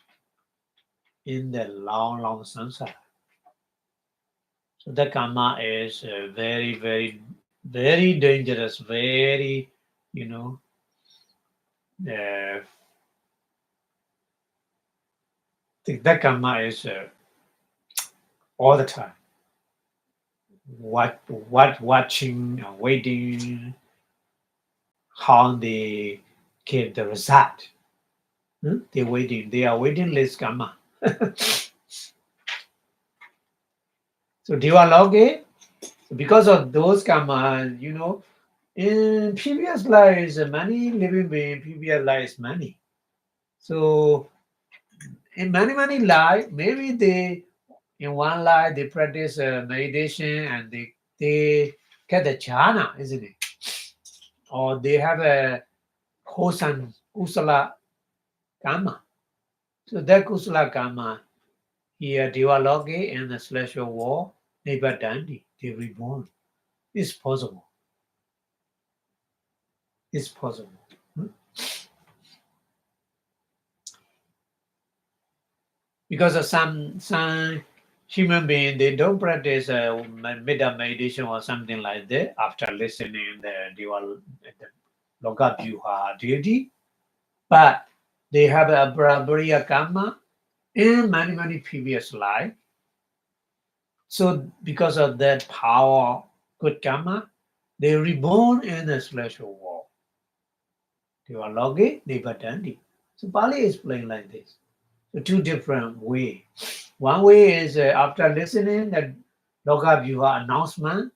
in the long, long samsara. So the karma is very, very, very dangerous, very, uh, that karma is all the time. What watching, waiting, how they give the result. They are waiting list karma. So Devaloke, because of those karma, in previous lives, many living beings, previous lives, many. So in many lives, maybe in one life they practice meditation and they get the jhana, isn't it? Or they have a wholesome kusala karma. So that kusala karma here, Devaloke and the celestial world, Nibadandi, they reborn. It's possible. It's possible. Because of some human being, they don't practice meditation or something like that after listening the Lokavyuha deity, but they have a Brahmariya karma in many previous life. So because of that power, good karma, they reborn in the celestial world. Devaloke, Devadandi. So Pali is playing like this. So two different ways. One way is after listening the Lokavyuha announcement,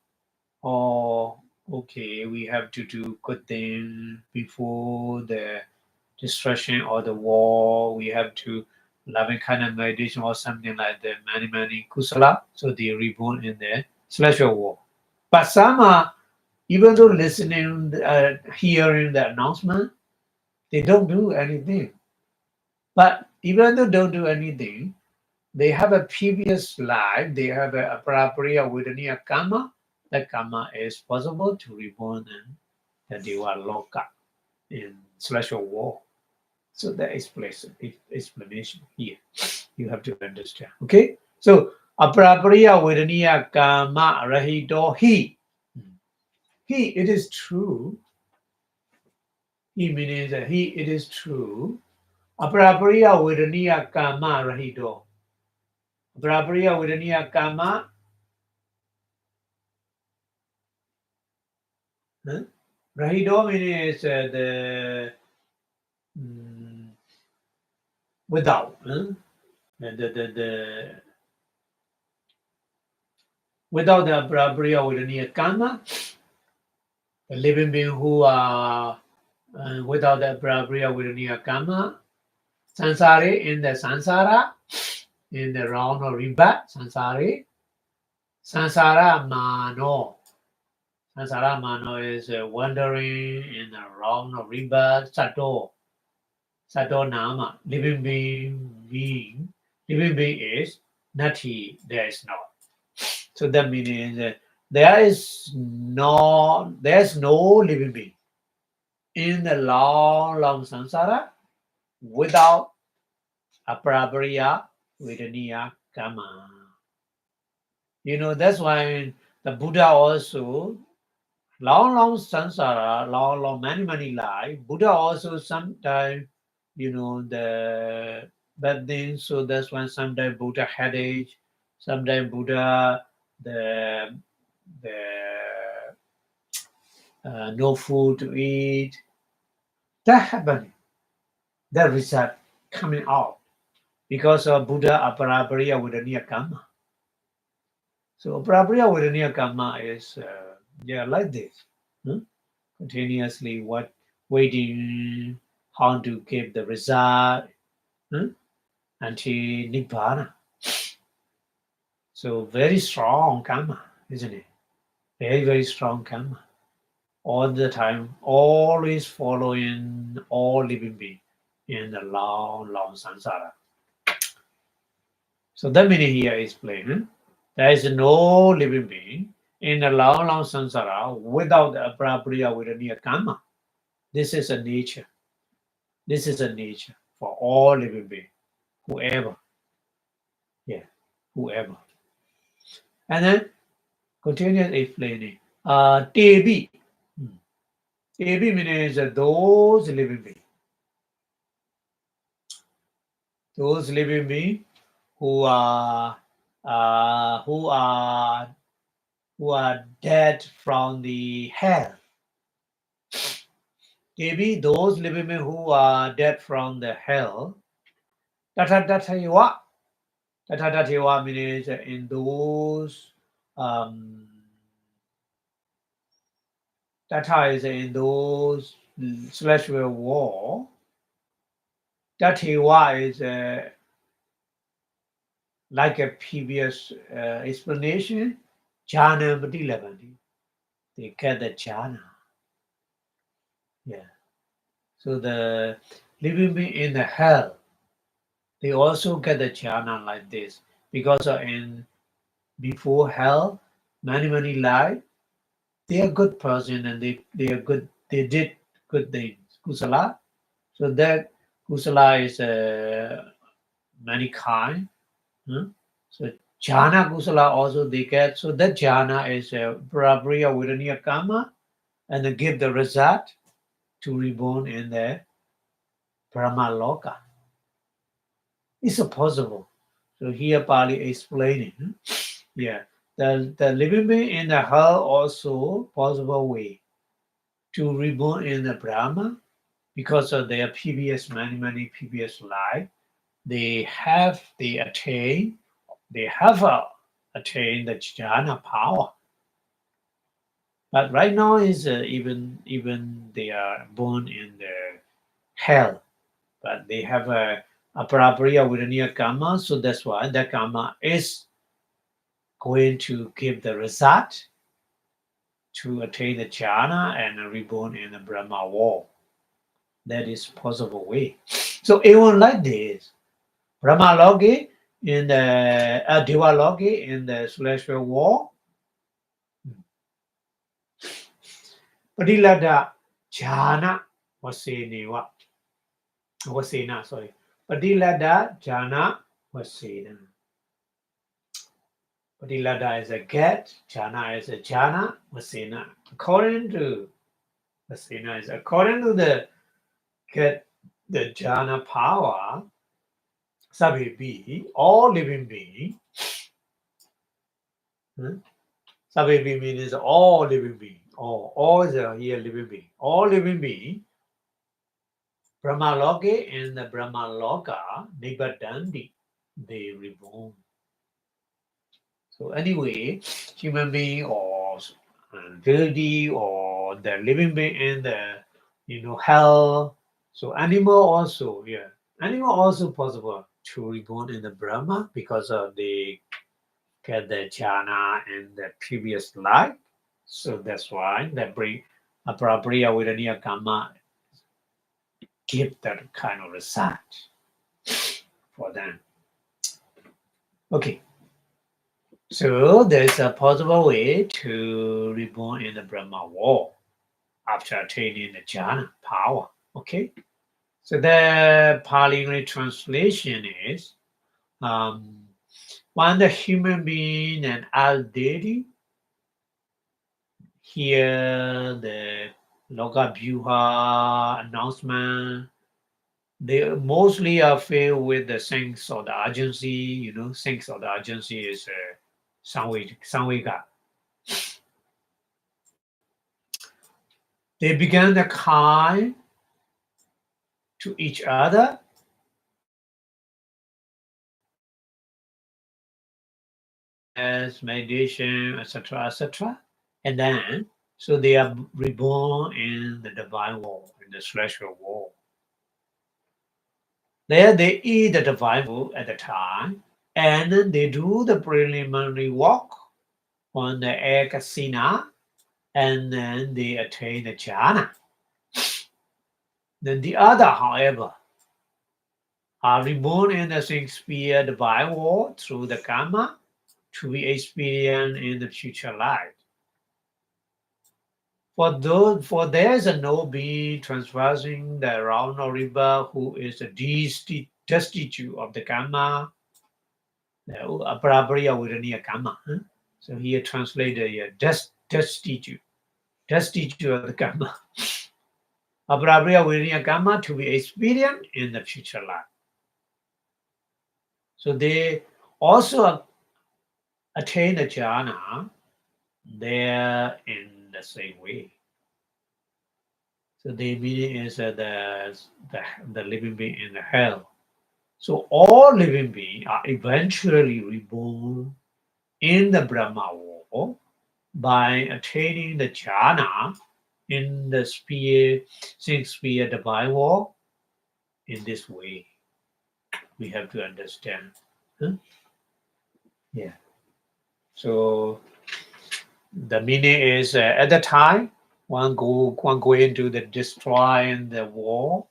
or okay, we have to do good thing before the destruction or the war. We have to loving kind of meditation or something like that. Many kusala. So they reborn in the celestial war. But some are even though listening, hearing the announcement, they don't do anything. But even though don't do anything, they have a previous life, they have a Prapariya Vedaniya karma. That karma is possible to reborn in the Devaloka in celestial world. So that is explanation here. You have to understand. Okay? So Aprapariya Vedaniya karma rahito he. He, it is true. He means that it is true. Aprapariya Vedaniya karma rahito. Brahmariya Vedaniya karma. Rahido means without the without the Abrahya Vidaniya karma, the living being who are without the Abrahya Vidaniya karma, sansari in the sansara, in the round of rebirth, sansari, sansara mano. Sansara mano is wandering in the round of rebirth, sato. Sato nama, living being. Living being is nati, there is not. So that means there's no living being in the long samsara without aprabhriya vedaniya karma. That's why the Buddha also long samsara, long many life. Buddha also sometimes the bad things. So that's why sometimes Buddha headache, sometimes Buddha the no food to eat. That happened. That result coming out because of Buddha Aparabhriya Vedaniya Karma. So Aparabhriya Vedaniya Karma is like this. Continuously waiting how to give the result until Nibbana. So very strong karma, isn't it? Very, very strong karma. All the time, always following all living beings in the long samsara. So the meaning here is plain. There is no living being in the long samsara without the aprabhriya vedaniya karma. This is a nature. This is a nature for all living beings, whoever. Yeah, whoever. And then continue explaining. Tebi. Tebi means those living beings. Those living beings who are dead from the hell. Maybe those living beings who are dead from the hell. Tatadatewa. Tatadatewa means in those Tata is in those celestial war. Datewa is like a previous explanation. Jhana Madilavandi. They get the jhana. Yeah. So the living being in the hell, they also get the jhana like this because before hell, many life, they are good person and they are good. They did good things, kusala. So that kusala is many kind. So jhana kusala also they get. So that jhana is prabhriya vidaniya karma, and they give the result to reborn in the Brahma Loka. It's possible. So here Pali explaining. Yeah. The living being in the hell also possible way to reborn in the Brahma because of their previous many previous life. They have attained the jhana power. But right now is even they are born in the hell, but they have a aprabhriya vidaniya karma, so that's why that karma is going to give the result to attain the jhana and reborn in the Brahma world. That is possible way. So even like this, Brahma Loki in the Deva Loki in the celestial world, Padilada jhana wasena, sorry. Padilada jhana wasena. Padilada is a get, jhana is a jhana, vasena. According to vasena is according to the get the jhana power, Sabibi, all living being. Sabibi means all living being. All is here living being. All living being Brahmaloka and the Brahmaloka, Nibadandi, they reborn. So anyway, human being or deity or the living being in the hell. So animal also, animal also possible to reborn in the Brahma because of they get the jhana in the previous life. So that's why that bring appropriate Vidaniya karma give that kind of result for them. Okay. So there's a possible way to reborn in the Brahma world after attaining the jhana power. Okay. So the Pali translation is when the human being and all deity hear the Loka Vyuha announcement, they mostly are filled with the sense of the urgency. Sense of the urgency is Samvega. They began to kind to each other as meditation, etc., etc. And then, so they are reborn in the divine world, in the celestial world. There they eat the divine food at the time, and then they do the preliminary walk on the Ekasina, and then they attain the jhana. Then the other, however, are reborn in the Shakespeare divine world through the karma to be experienced in the future life. For there is no being traversing the Ravana river who is destitute of the karma, the Aparabhaya Viraniya karma. So here translated here, destitute of the karma. Aparabhaya Viraniya karma to be experienced in the future life. So they also attain the jhana there in the same way. So the meaning is the living being in the hell. So all living beings are eventually reborn in the Brahma world by attaining the jhana in the six sphere divine world in this way. We have to understand. Yeah. So the meaning is at the time one going to the destroying the war.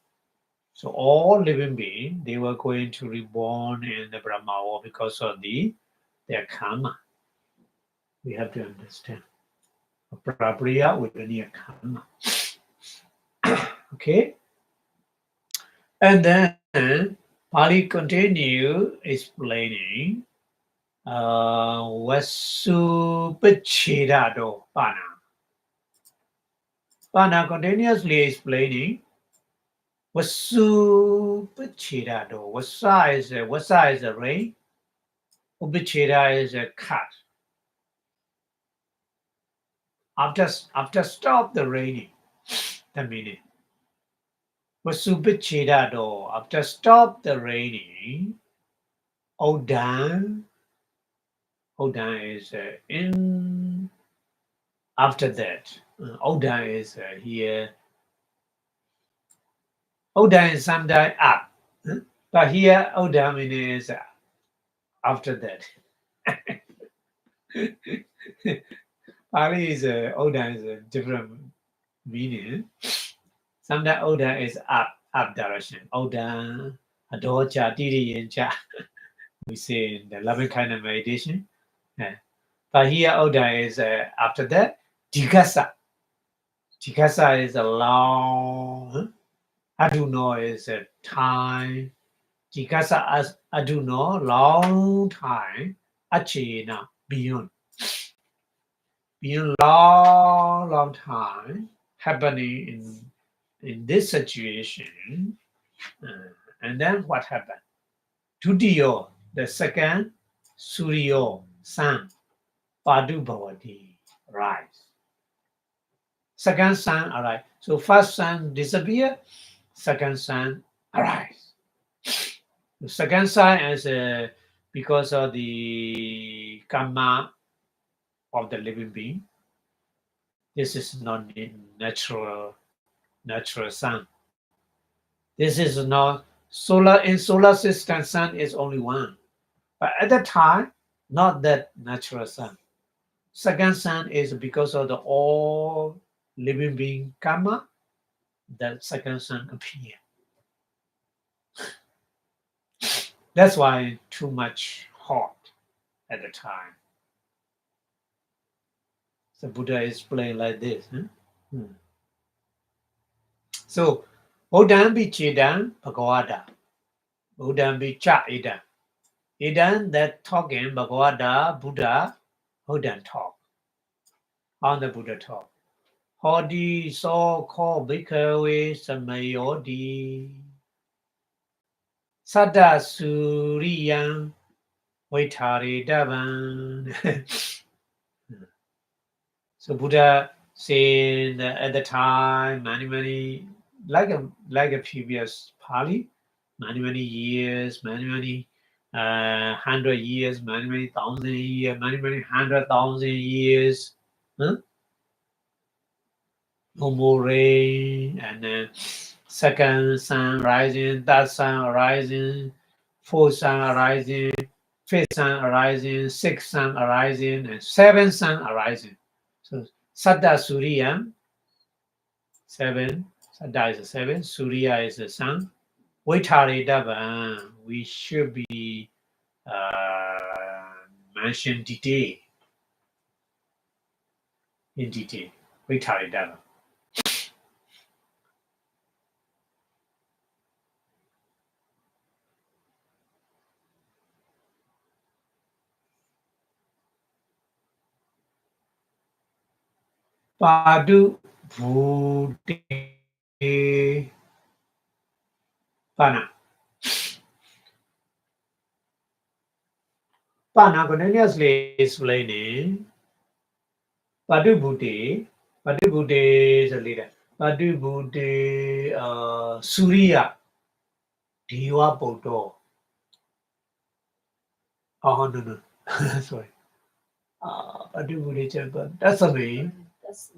So all living beings they were going to reborn in the Brahma world because of their karma. We have to understand. Prapriya Udaniya karma. Okay. And then Pali continue explaining Vasupachedado Pana. Pana continuously explaining Vasupachedado. Vasa is a rain. Upacheda is a cut. After stop the raining, the meaning. Vasupachedado. After stop the raining, Odan is in after that. Odan is here. Odan is sometimes up. But here Odan means after that. Pali is Odan is a different meaning. Sometimes Odan is up direction. Odan, Adocha, Didi, and Cha. We say in the loving kind of meditation. But here Odan is after that. Jigasa. Jigasa is a long. Aduno is a time. Jigasa as Aduno, long time. Achina, beyond. Beyond long time happening in this situation. And then what happened? Tudiyo, the second, Suryo, sun, Padu Bhavati, rise. Second sun arrived. So first sun disappear, second sun arise. The second sun is because of the karma of the living being. This is not natural sun. This is not solar. In solar system, sun is only one. But at the time, not that natural sun. Second sun is because of the all living being karma. That second sun appear. That's why too much hot at the time. So Buddha explained like this. So, Bodhambi Chidan Bhagavada. Bodhambi Cha Idan. Idan that talking Bhagavada Buddha, Bodhan talk. On the Buddha talk. Hodi so called Bhikkhave Samayodi. Sada Suriyam Vaitari Davan. So Buddha said at the time, many like a previous Pali, many years, many 100 years, many thousand years, many 100,000 years. No more rain, and then second sun rising, third sun rising, fourth sun rising, fifth sun arising, sixth sun arising, and seventh sun arising. So Saddha Surya, 7, Saddha is 7, Surya is the sun. Vaitari Davan, we should be mentioned in detail. Vaitari Davan. Padu Bhude Pana. Pana continuously explaining Padu Bhude is a leader. Padu Bhude Surya Deva Poto. Oh no. Sorry. Padu Bhude Champa.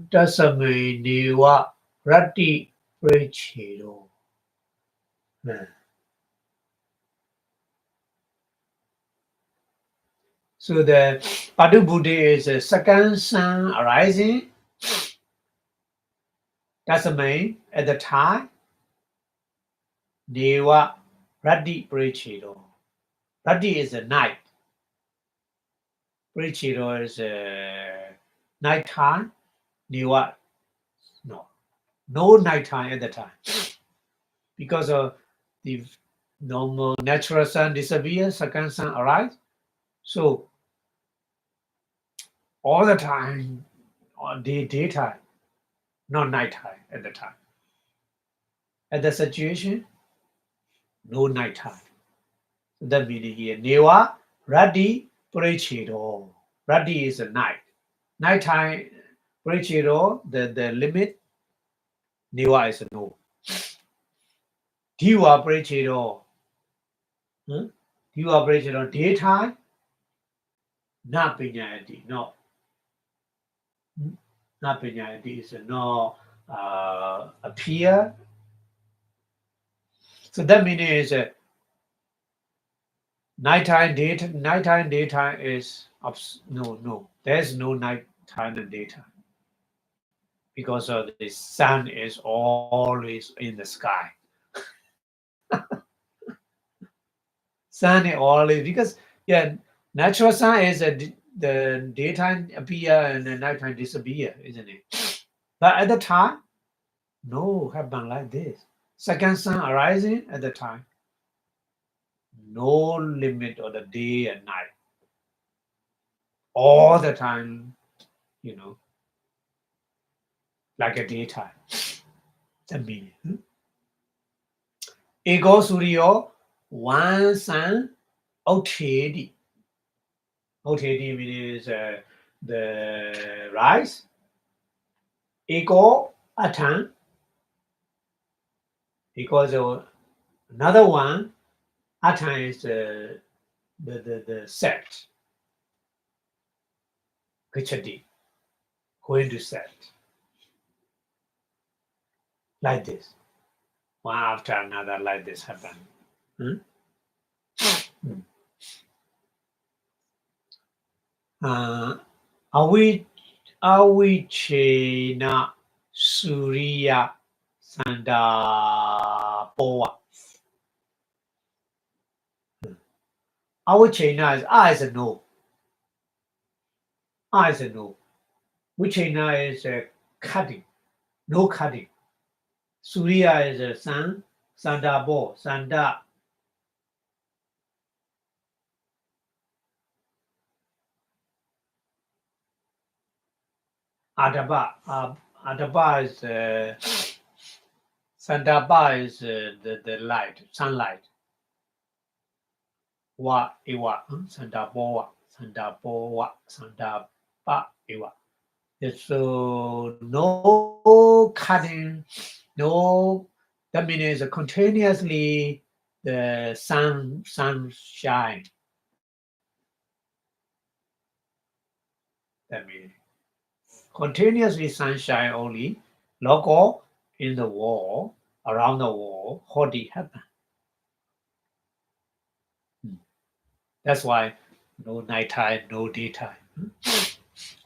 Dasame Deva Rati Prechedo. So the Padu Bhude is the second sun arising. Dasame at the time. Deva Rati Prechedo. Rati is the night. Prechedo is night time. Deva no night time at the time. Because of the normal natural sun disappears, second sun arrives. So all the time on daytime, not nighttime at the time. At the situation, no nighttime. So that meaning here, Neva Radi Prechedo. Radi is a night. Nighttime Prechedo, the limit, Neva is a no. Diva Prechedo. Diva Prechedo, daytime, not Pinyayati, no. Not Pinyayati is no appear. So that meaning is nighttime, daytime is no. There's no nighttime and daytime because of the sun is always in the sky. Sun is always because natural sun is the daytime appear and the nighttime disappear, isn't it? But at the time, no, happen like this. Second sun arising at the time. No limit of the day and night. All the time, like a daytime. The meaning. Ego Suryo, one sun, Otedi. Otedi means the rise. Ego Atan. because another one at times the set Kichadi going to set like this, one after another, like this happen. Avichena Surya Sanda Poa. Avichena is I is a no. I is a no. Vichena is a cutting, no cutting. Surya is a sun, Sanda Bo, Sanda. Adaba is Sandaba is the light, sunlight. Wa iwa Sandaboa, Sandaba iwa. So no cutting, no. That means continuously the sunshine. That means continuously sunshine only. Logo in the wall, around the wall, hodi happen. That's why no nighttime, no daytime.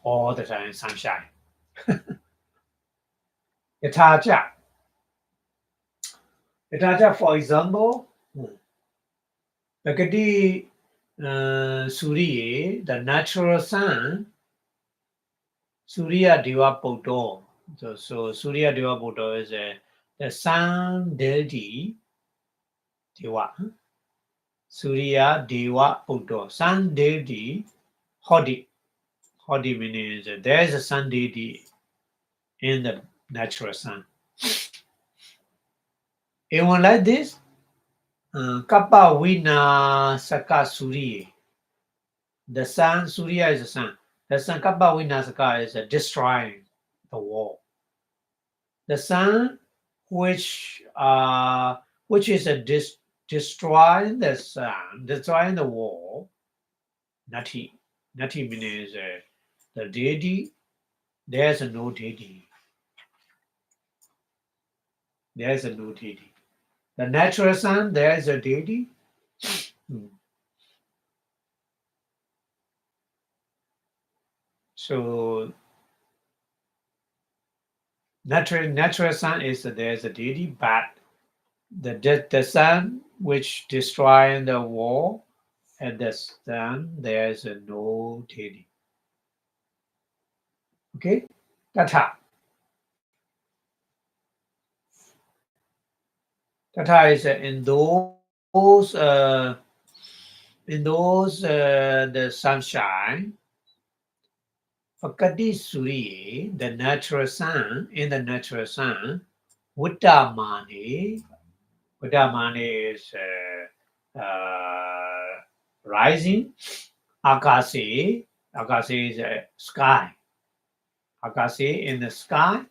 All the time sunshine. Yataja, for example, Bagadi Surya, the natural sun, Surya Deva Poto. So Surya Deva Poto is the sun deity Deva. Surya Deva Poto. Sun deity Hodi. Hodi means there is a sun deity in the natural sun. Even like this, Kappa Vina Saka Surya. The sun, Surya is the sun. The sun, Kappa Vina Saka is destroying the wall. The sun, which is destroying the sun, destroying the wall. Nati means the deity. There's no deity. There's no deity. The natural sun, there's a deity. So natural sun is there's a deity, but the sun which destroying the wall and the sun there's no deity. Okay, Tata. Tata is in those the sunshine. Fakati Surya, the natural sun, in the natural sun, Vipassanā is rising. Akasi is sky. Akasi in the sky.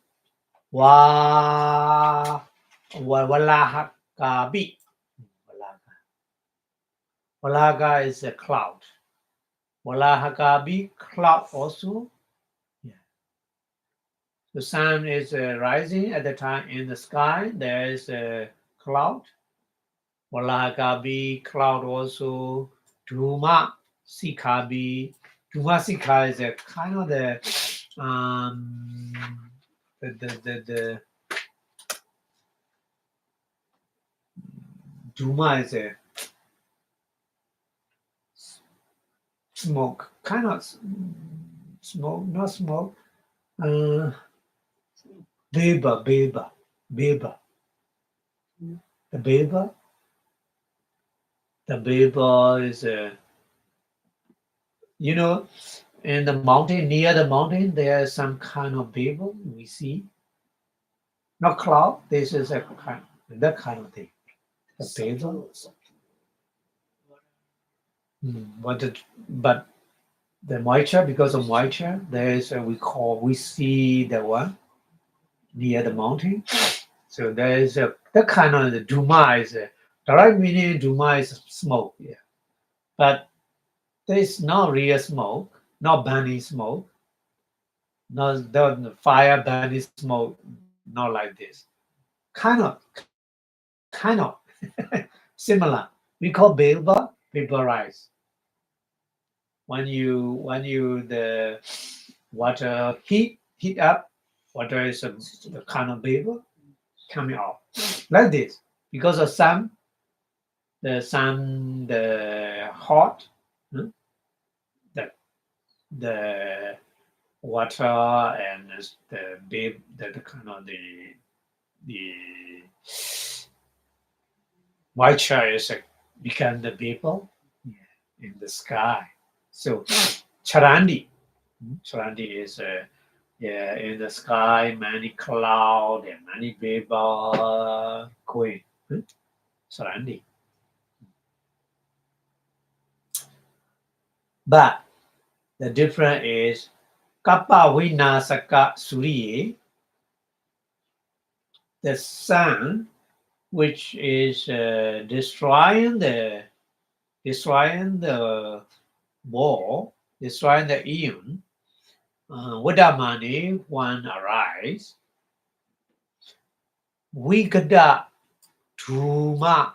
Walahakabi. Walaga is a cloud. Walahakabi, cloud also. Yeah. The sun is rising at the time in the sky. There is a cloud. Walahakabi, cloud also. Duma Sikabi. Duma Sika is a kind of the Duma is a smoke, kind of smoke, not smoke. Vapor. The vapor is in the mountain, near the mountain, there's some kind of vapor we see. Not cloud, this is that kind of thing. The vapor. But the moisture, because of moisture, there is we see the one near the mountain. So there is That kind of the Duma is direct meaning Duma is smoke, yeah. But there is no real smoke, not burning smoke, no the fire burning smoke, not like this. Kind of similar. We call vaporize. When you the water heat up, water is a kind of vapor coming out like this because of the hot, hmm, the the water and the kind of the moisture is become the vapor, yeah, in the sky. So charandi, charandi is yeah, in the sky many cloud and many vapor going, charandi. But the difference is kappa vinasaka suriye, the sun, which is destroying the wall, destroying the eon. Vidamani, one arise. Vigada Tuma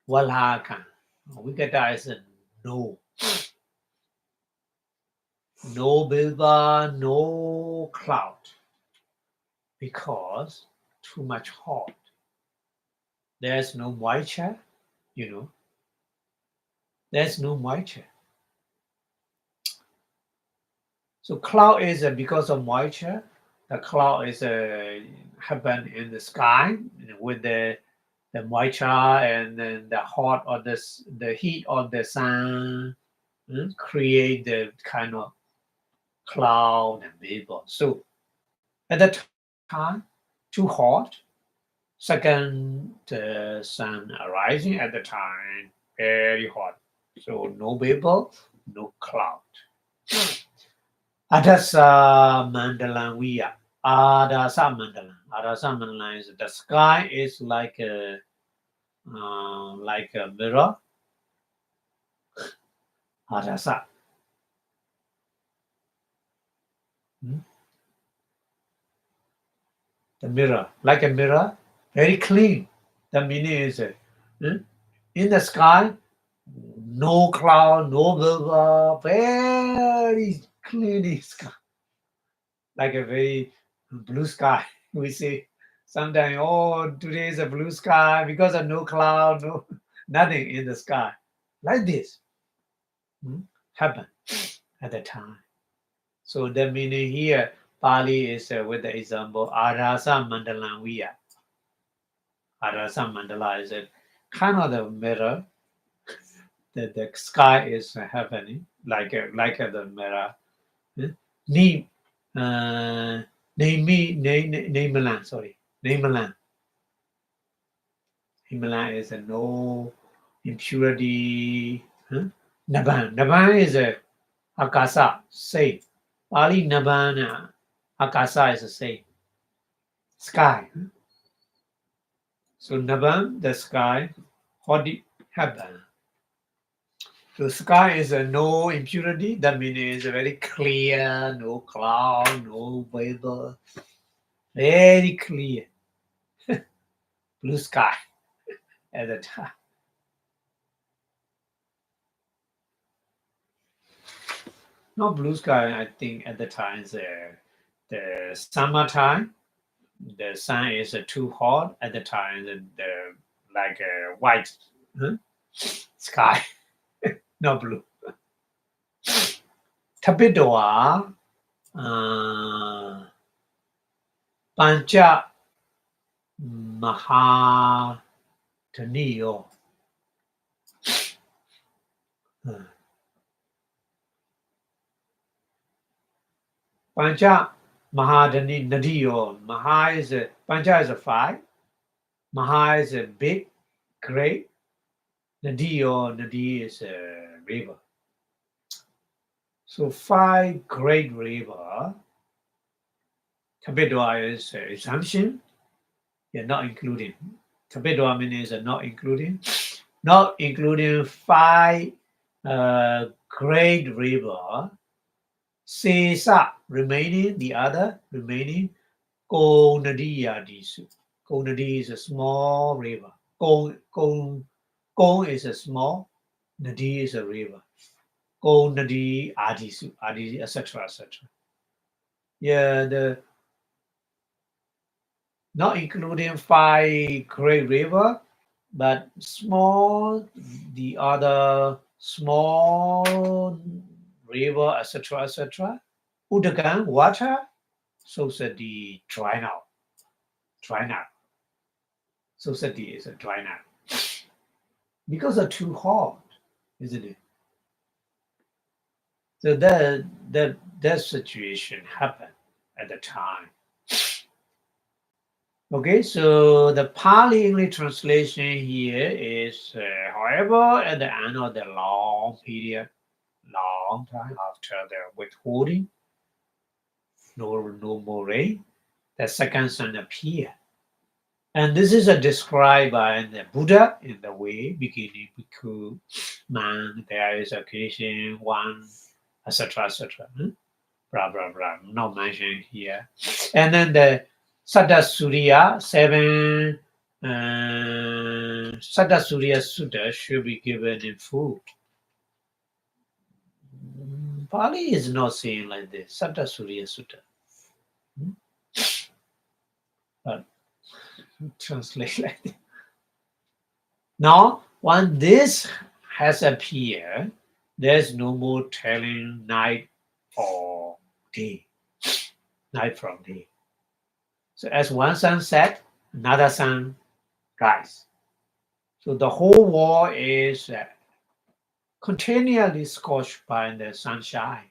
Walhakan. Vigada is a no. No bilba, no cloud. Because too much hot. There's no moisture, you know. There's no moisture. So cloud is because of moisture. The cloud is happen in the sky with the moisture and then the hot or the heat of the sun, create the kind of cloud and vapor. So at the time, too hot. Second, the sun arising at the time, very hot. So no vapor, no cloud. Adasa Mandalan we are. Adasa Mandalan. Adasa Mandalan is the sky is like a mirror. Adasa. The mirror, like a mirror, very clean. The meaning is in the sky, no cloud, no vapor, very clean sky, like a very blue sky. We say sometimes, oh, today is a blue sky because of no cloud, no nothing in the sky. Like this happened at the time. So the meaning here, Pali is with the example, Arasa Mandalan Viya. Arasa Mandala is a kind of the mirror. The sky is happening like the mirror. Ni Namalan, sorry. Namalan. Himalayan is a no impurity. Naban. Naban is a Akasa, same. Pali Naban Akasa is the same. Sky. So Naban, the sky, Hodi Haban. So sky is a no impurity. That means it's very clear, no cloud, no vapor. Very clear. Blue sky at the time. Not blue sky, I think at the time the summertime. The sun is too hot at the time. The like a white sky, not blue. Tapitoa Pancha Mahadaniyo. Pancha Mahadani Nadiyo. Maha is Pancha is a five. Maha is a big, great. Nadi is a river. So five great river. Kapitwa is assumption. Yeah, not including. Tabedwami is not including. Not including 5 great river. Sesa remaining, the other remaining. Konadi Yadisu. Konadi is a small river. Kon is a small, Nadi is a river. Konadi Adisu, Adi, etc. etc. Yeah, the not including 5 great river, but small, the other small river, etc. etc. Udagan, water, so said the dry now. Dry now. So said the is a dry now. Because they're too hot, isn't it? So that situation happened at the time. Okay, so the Pali English translation here is, however, at the end of the long period, long time after the withholding, no more rain, the second sun appeared. And this is described by the Buddha in the way, beginning bhikkhu, man, there is occasion, one, etc., etc. Blah, blah, blah, not mentioned here. And then the Suttas Surya, 7 Suttas Surya Sutta should be given in full. Pali is not saying like this, Suttas Surya Sutta. But translate like this. Now, when this has appeared, there's no more telling night or day, night from day. So as one sun set, another sun rise. So the whole world is continually scorched by the sunshine.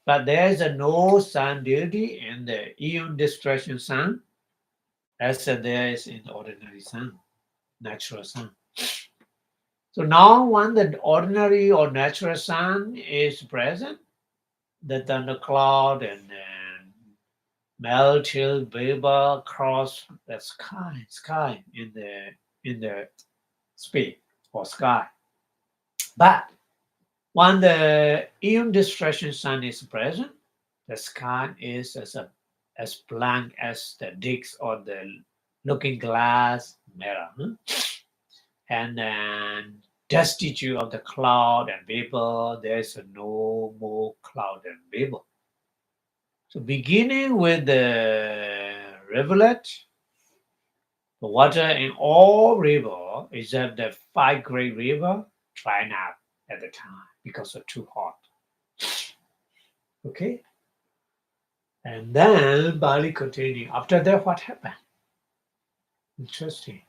But there is no sun duty in the eon destruction sun as there is in the ordinary sun, natural sun. So now when the ordinary or natural sun is present, the thundercloud and melted vapor cross the sky in the space or sky. But when the eon destruction sun is present, the sky is as blank as the disc or the looking glass mirror. And then destitute of the cloud and vapor, there's no more cloud and vapor. So beginning with the rivulet, the water in all river, except the 5 great river, drying up at the time because of too hot. Okay? And then Bali continued. After that, what happened? Interesting.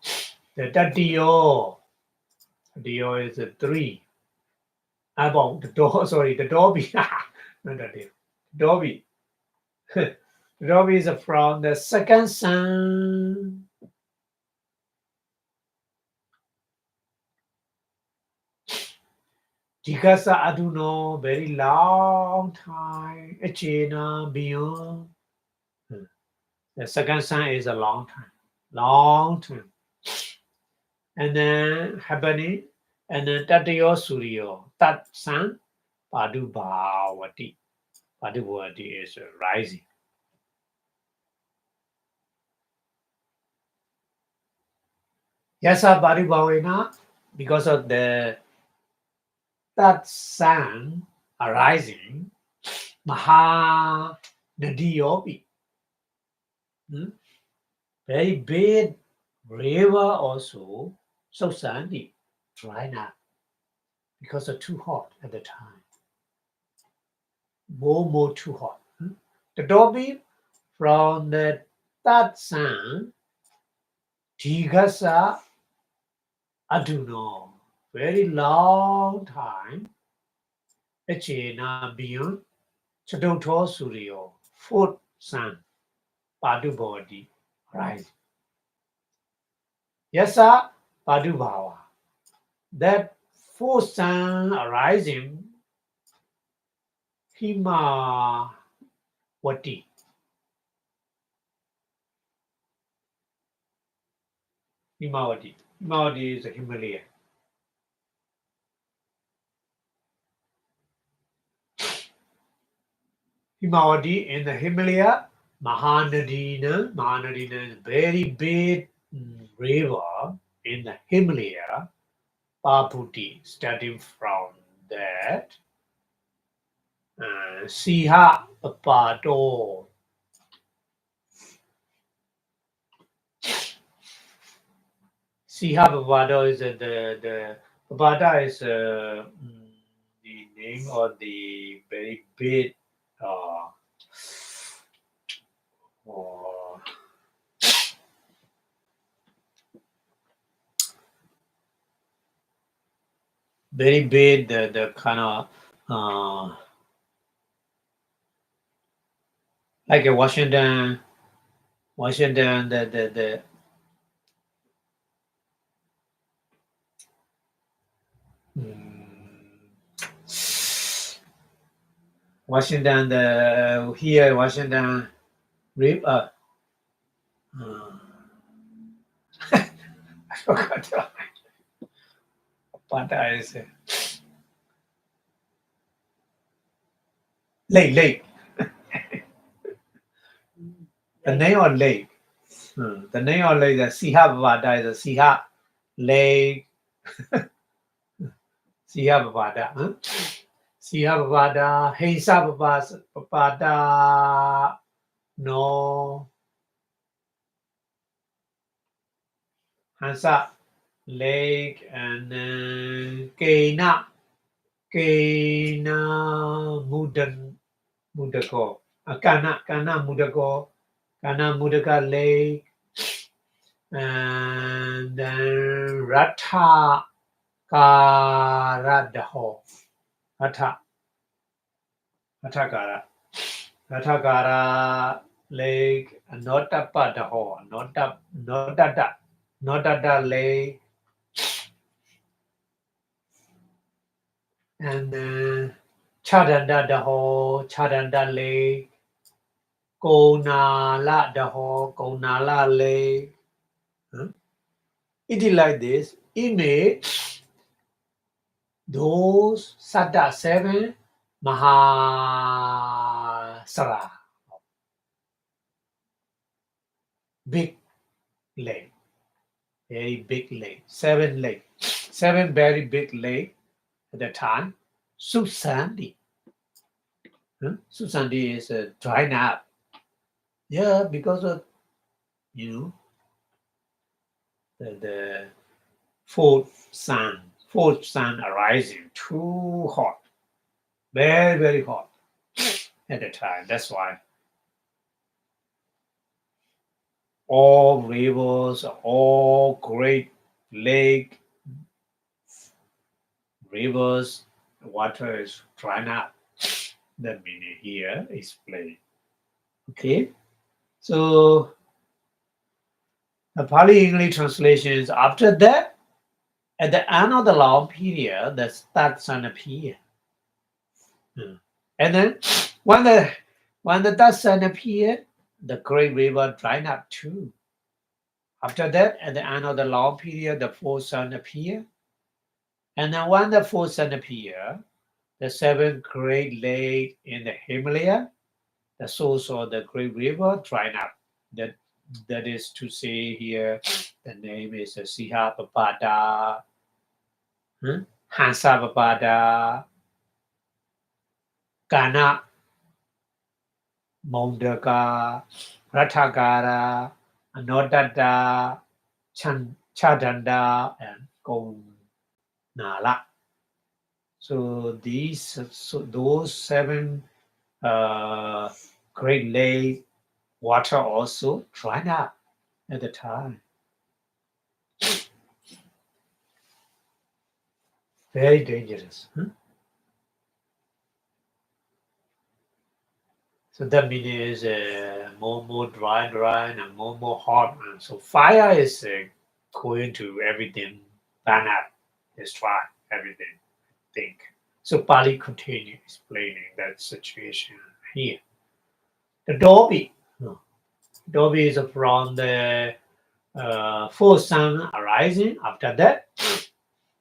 The Dio is a 3. About the door, sorry, the Dobby. Not the Dio. Dobby. Dobby is from the second sun. Jikasa Aduno, very long time. Echena, beyond. The second sun is a long time. Long time. And then happening, and then Tatayo Suryo, that sun, Padubhavati. Padubhavati is rising. Yasa Padubhavena, because of that sun arising, Maha Nadiyopi. Very big river also, so sandy, dry now, because of too hot at the time. More too hot. The Dobby from that sun, Tigasa Aduno, very long time, Echena beyond, Chadoto Suryo, 4th sun, Padubhavati, rise. Yasa Padubhava, that 4th sun arising, Himawati. Himawati. Himawati is a Himalaya. Himawati in the Himalaya, Mahanadina. Mahanadina is a very big river in the Himalaya, Paputi, starting from that. Siha Papato. Siha Papato is the Papata is the name of the very big uh, uh, very big the kind of like a Washington the Washington the here Washington river I forgot what I say lake the name of lake the name of lake the Siha Bavada is a Siha lake Siha Bavada Siha Bavada Hesa Bavada no Hansa lake and then Kena Mudako Kana Mudako Kana Mudaka lake and then Ratha Karadaho Rathakara lake Notapadaho Notata lake and Chadanda Daho Chadanda lake Konala Daho Konala lake It is like this. Image those Sada 7 Mahasara. Big lake. Very big lake. 7 lake. 7 very big lake at the time. Susandi. Susandi is drying up. Yeah, because of the fourth sun arising too hot. Very, very hot at the time. That's why all rivers, all great lake, rivers, water is drying up. The meaning here is plain. Okay, so the Pali English translation is after that, at the end of the long period, the start sun appear. And then when the dust sun appeared, the great river dried up too. After that, at the end of the long period, the fourth sun appeared. And then when the fourth sun appeared, the 7 great lakes in the Himalaya, the source of the great river dried up. That is to say here, the name is Siha Papada, Hansa Papada, Kana, Mondaka, Rathagara, Anodada, Chadanda, and Nala. So those 7 Great Lake water also dried up at the time. Very dangerous. So that means more dry and more hot. And so fire is going to everything, burn up, destroy everything. I think. So Pali continues explaining that situation here. The Dobby. Dobby is from the four sun arising. After that,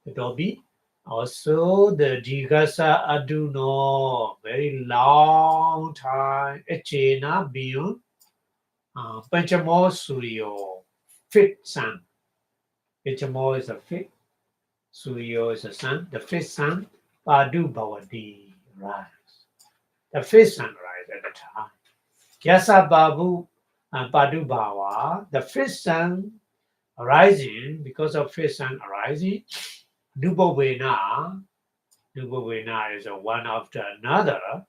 it will be also the Jigasa Aduno, very long time. Echena beyond Panchamo Suryo, fifth sun. Panchamo is a fifth, Suryo is a sun. The fifth sun, Padu Bhavati, rise. The fifth sun rise at the time. Yasa Babu and Padu Bhava, the fifth sun arising, because of fifth sun arising, Nubhavena is one after another,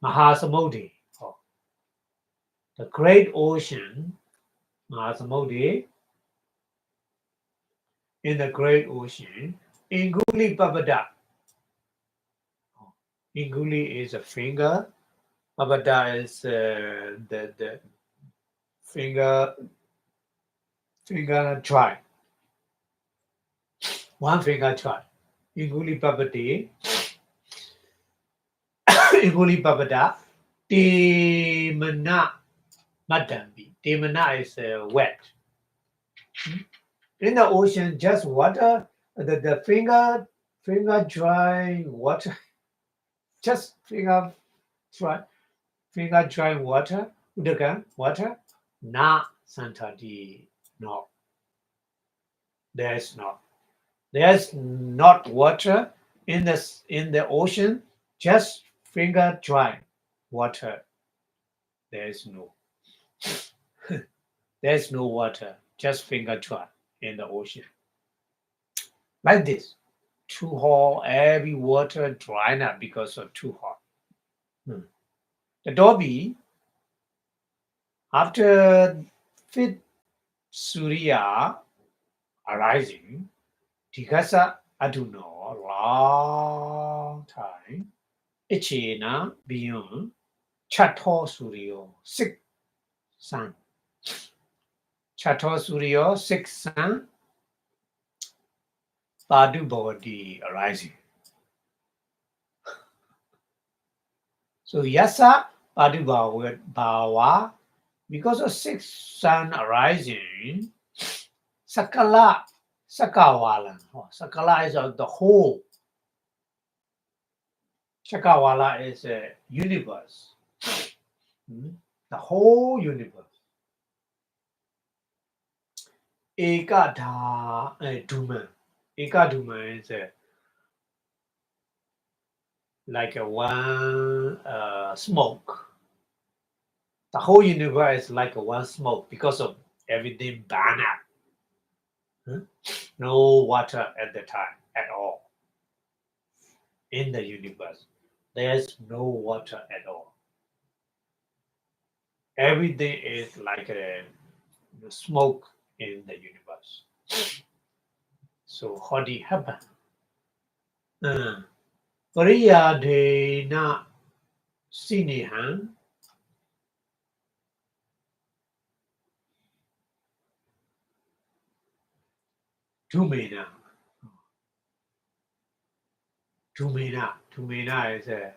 Mahasamudhi, the great ocean, Mahasamudhi, in the great ocean, Inguli Babada. Inguli is a finger, Babada is the finger joint. One finger joint. Inguli Babadi, Inguli Babada, Temana Madambi. Temana is wet. In the ocean, just water, the finger dry water, just finger dry water, udagan water, na santati, no. There's not water in the ocean, just finger dry water. There's no water, just finger dry in the ocean. Like this, too hot, every water drying up because of too hot. The Dobby, after fifth Surya arising, Tigasa Aduno, long time, Echena beyond, Chato Suryo, sixth sun. Chato Suryo, sixth sun, Padu Bhavati arising. So Yasa Padu Bhava, because of sixth sun arising, Sakala, Sakawala. Sakala is the whole. Sakawala is a universe. The whole universe. Ekadha Duma. Ekaduma is like a one smoke. The whole universe is like a one smoke because of everything burn up. No water at the time at all. In the universe, there's no water at all. Everything is like a smoke in the universe. So how did it happen? Pariyadena Sinehan Tumena. Tumena is a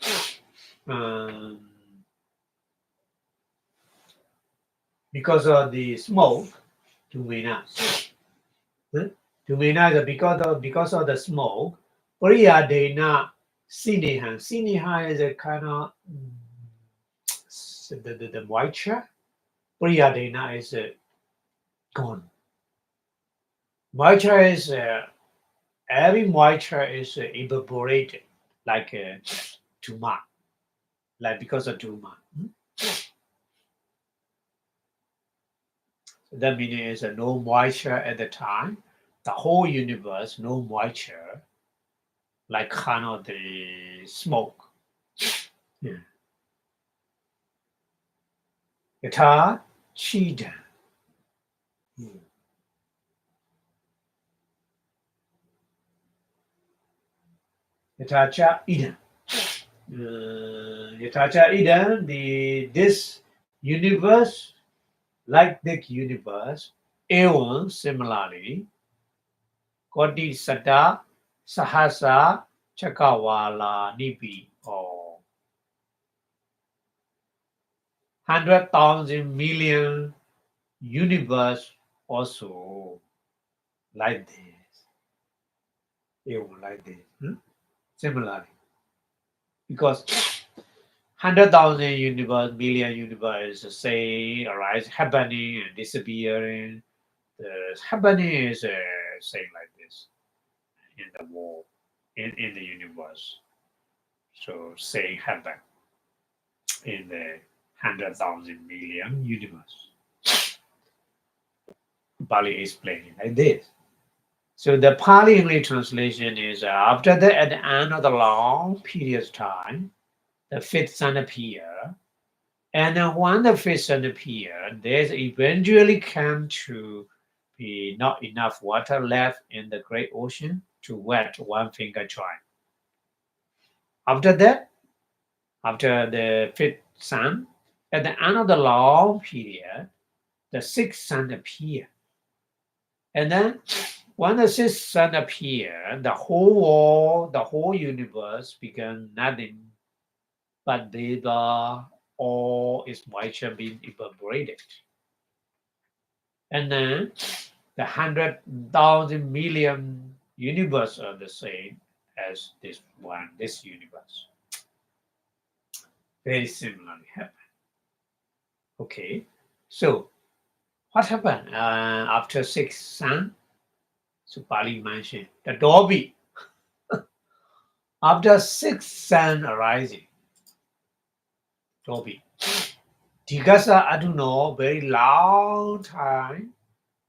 because of the smoke. Tumena. Tumena is because of the smoke. Pariyadena Sinehan. Sinehan is a kind of the moisture. Pariyadena is gone. Moisture is every moisture is evaporated like tuma, like because of tuma. So that meaning is no moisture at the time. The whole universe, no moisture, like kind of the smoke. Yata Chida. Yatacha Eden. Yatacha Eden, this universe, like the universe, Eon similarly, Koti Sata, Sahasa, Chakawala, Nipi, or 100,000 million universe also like this. They will like this. Similarly, because 100,000 universe, million universe, say, arise, happening and disappearing. The happening is saying like this in the world, in the universe. So saying happen in the 100,000 million universe. Pali is explaining like this. So the Pali English translation is at the end of the long period of time, the fifth sun appear, and then when the fifth sun appear, there's eventually come to be not enough water left in the great ocean to wet one finger joint. After that, after the fifth sun, at the end of the long period, the sixth sun appear. And then when the sixth sun appear, the whole world, the whole universe began nothing but vapor, all its moisture being evaporated. And then the 100,000 million universe are the same as this one, this universe. Very similarly happen. Okay, so what happened after sixth sun? So Pali mentioned the Dobby. After sixth sun arising, Dobby. Digasa Aduno, very long time.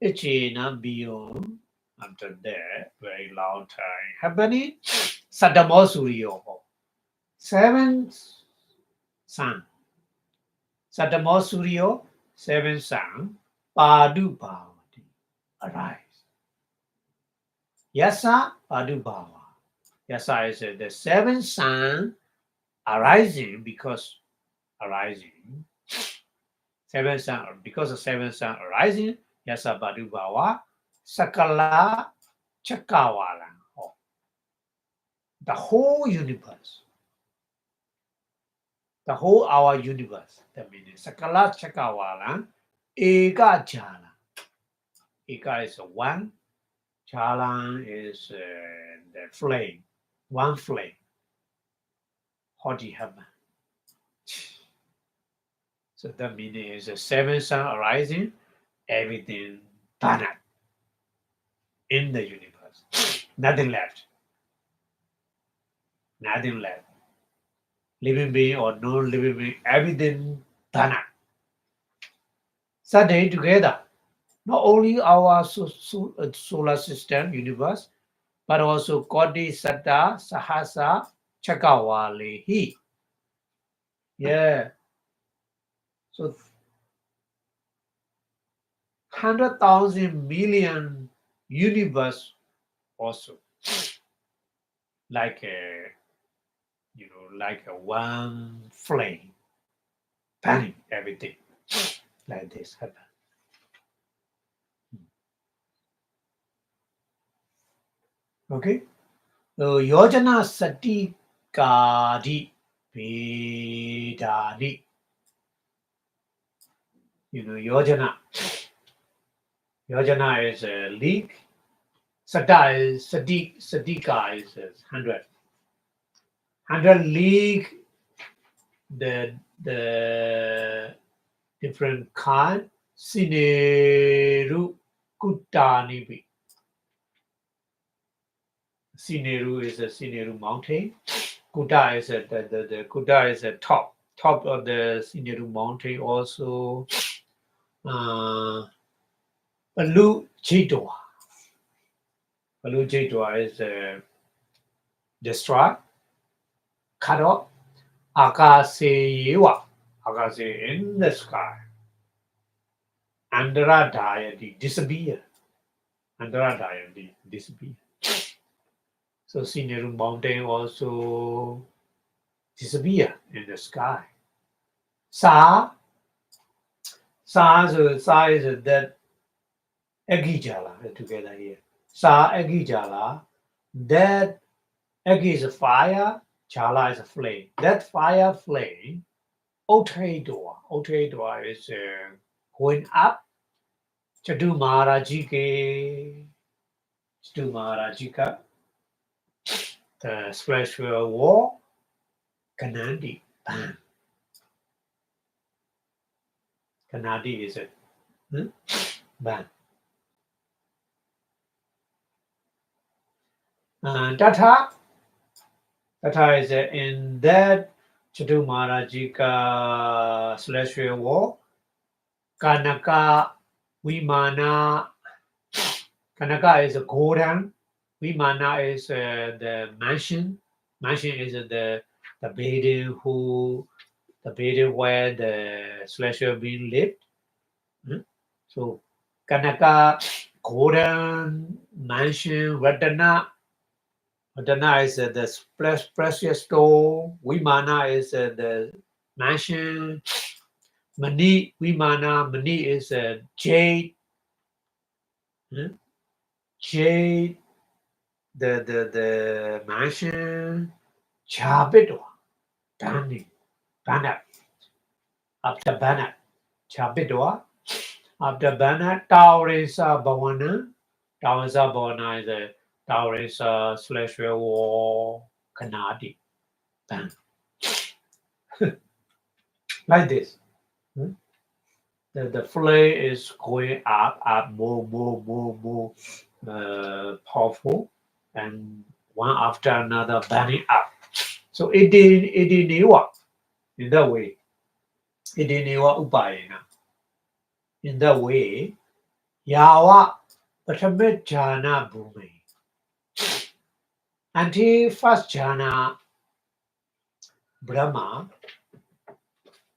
Echena beyond. After that, very long time. Happening. Sadamo Suryo. Seventh sun. Sadamo Suryo, seventh sun. Padu Bhavati. Arise. Yasa Padu Bhava. Yasa is the seventh sun arising because arising. Seventh sun, because of seventh sun arising, Yasa Padu Bhava, Sakala Chakawala. The whole universe. The whole our universe. That means Sakala Chakawala, Eka Jala. Eka is one. Jala is the flame. One flame. Hoti heaven. So that means the seventh sun arising, everything done in the universe. Nothing left. Nothing left. Living being or non-living being, everything done. Suddenly together, not only our solar system, universe, but also Kodi, Satta, Sahasa, Chakawalehi. Yeah. So 100,000 million universe also. Like a, like a one flame, burning everything. Like this happen. Okay. So Yojana Sati Kadi Vedani. Yojana. Yojana is a league. Sata is Sadika is 100. 100 league, the different kind. Sineru Kutanibi. Sineru is a Sineru mountain. Kuta is the Kuta is a top of the Sineru mountain. Also, Palu Chitwa. Palu Chitwa is destroy, cut off. Akaseyewa. Akase in the sky. Andhra deity disappear. Andhra deity disappear. So Sineru mountain also disappear in the sky. Sa is that Agijala together here. Sa Agijala, that Agi is a fire, Jala is a flame. That fire flame, Otedwa is going up, Chadu Maharaji ke Chadu Maharaji ka the spiritual war Kanadi ban. Kanadi is it? Ban. Tata is in that Chadu Maharaji ka celestial war Kanaka Vimana. Kanaka is a golden. Vimana is the mansion. Mansion is the building where the celestial being lived. So Kanaka golden mansion. Ratana is the precious stone. Vimana is the mansion. Mani is jade. Jade, the mansion, Chabidwa, Banat, after Banat, Chabidwa, after Banat, Taurisa Bhavana, Taurisa Bhavana is a Taurisa celestial war, Kanadi, Ban. Like this. The flame is going up, more powerful, and one after another burning up. So it didn't work in that way. It didn't work upayana. In that way, Yawa Patamit Jhana Bhumi. Until first jhana Brahma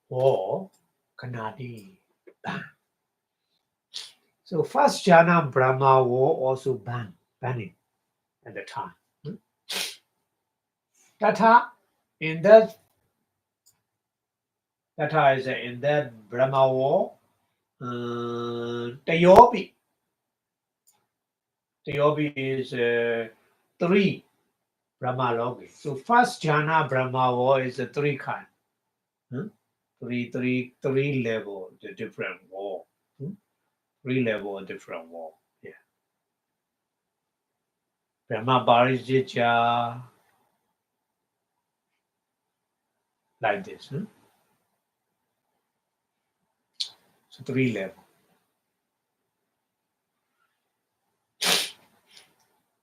or Kanadi. So first jhana Brahma war also banning at the time. Tata in that is in that Brahma war. Tayobi is 3 Brahma logi. So first jhana Brahma war is a 3 kind. Three level, the different war. 3 level, different war. Yeah. Brahma Parijitya, like this. So 3 level.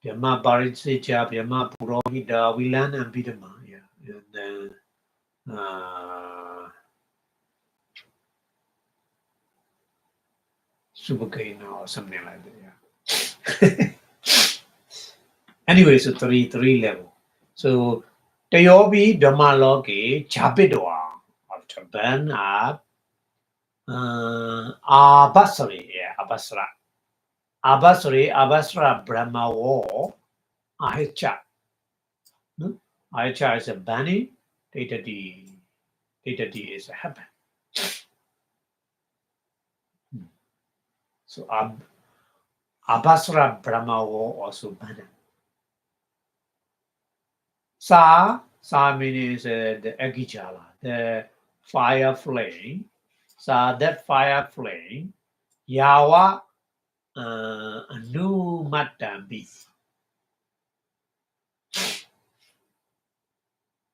Brahma Parijitya, Brahma Purohita, we learn Abhidhamma. Yeah. And then Subhakaina or something like that. Yeah. Anyway, so 3 level. So Tayobi Dhamalogi Chabidwa after burn up Abasari, yeah, Abasra Brahma war Ahicha. Ahicha is a bunny, Theta D is a heaven. So Abasra Brahma war also banner. Sa means the Agijala, the fire flame. So that fire flame, Yawa Anumatambi.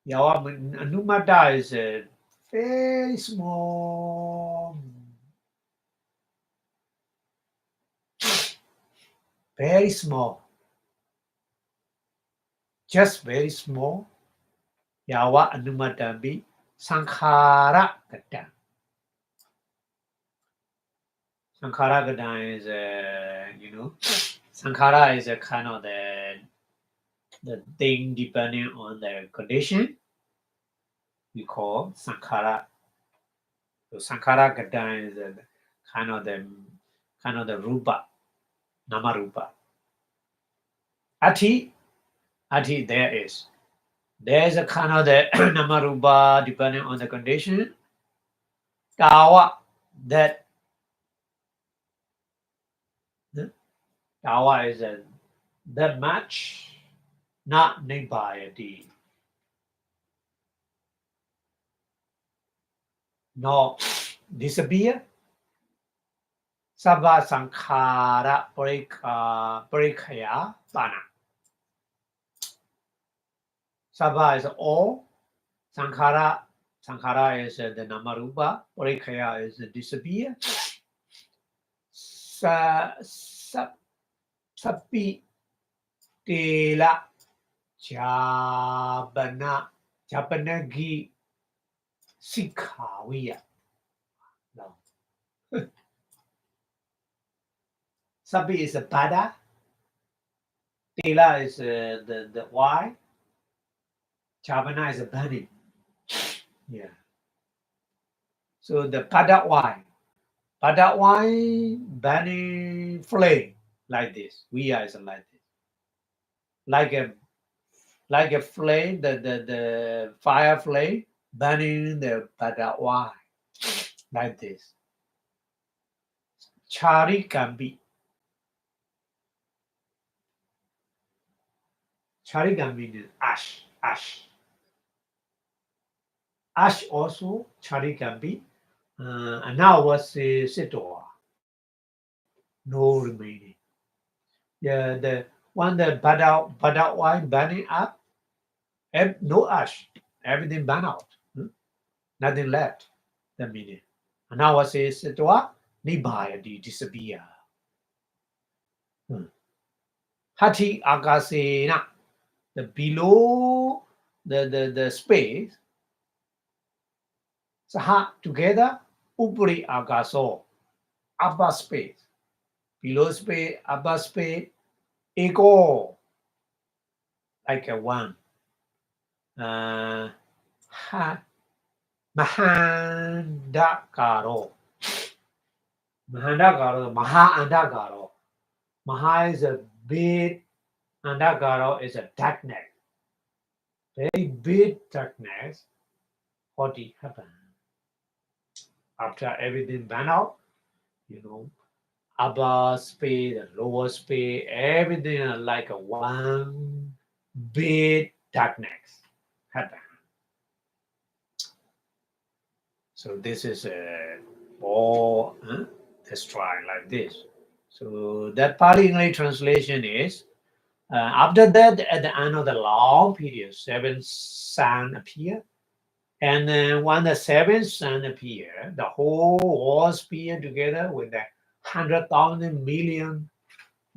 Yawa Anumata is a very small, just very small. Yawa Anumatambi Sankhara Gata. Sankhara Gata is Sankhara is a kind of the thing depending on the condition. We call Sankhara. So Sankhara Gata is kind of the rupa, nama rupa. Ati there is a kind of the nama rupa depending on the condition. Tawa that tawa is that much, not nibayati. No disappear. Sabha Sankhara Parikaya Bana. Sabha is all. Sankhara is the Namarupa. Parikaya is the disappear. Sapi Tela Japanagi Sikhawiya. No. Sapi is a pada. Tela is the Y. Chavana is a burning. Yeah. So the pada Y. Pada Y burning flame like this. Viya is like this. Like a flame, the fire flame burning the pada Y. Like this. Chari Gambi. Chari Gambi is ash. Ash also, Chari Gambi. And now what's Sitoa? No remaining. Yeah, the one that bada wine burning up, no ash, everything burn out. Nothing left. The meaning. And now what's Sitoa? Nibaya disappear. Hati Akasena. The below the space. Saha together, Upuri Akaso. Upper space. Below space, upper space, ego. Like a one. Mahandakaro. Maha-andakaro. Maha is a big, andakaro is a darkness. Very big darkness. What did happen? After everything ran out, upper space and lower space, everything like a one big darkness happen. So this is all destroyed like this. So that Pali English translation is, after that, at the end of the long period, 7 sun appear. And then when the 7th sun appear, the whole world appear together with the 100,000 million,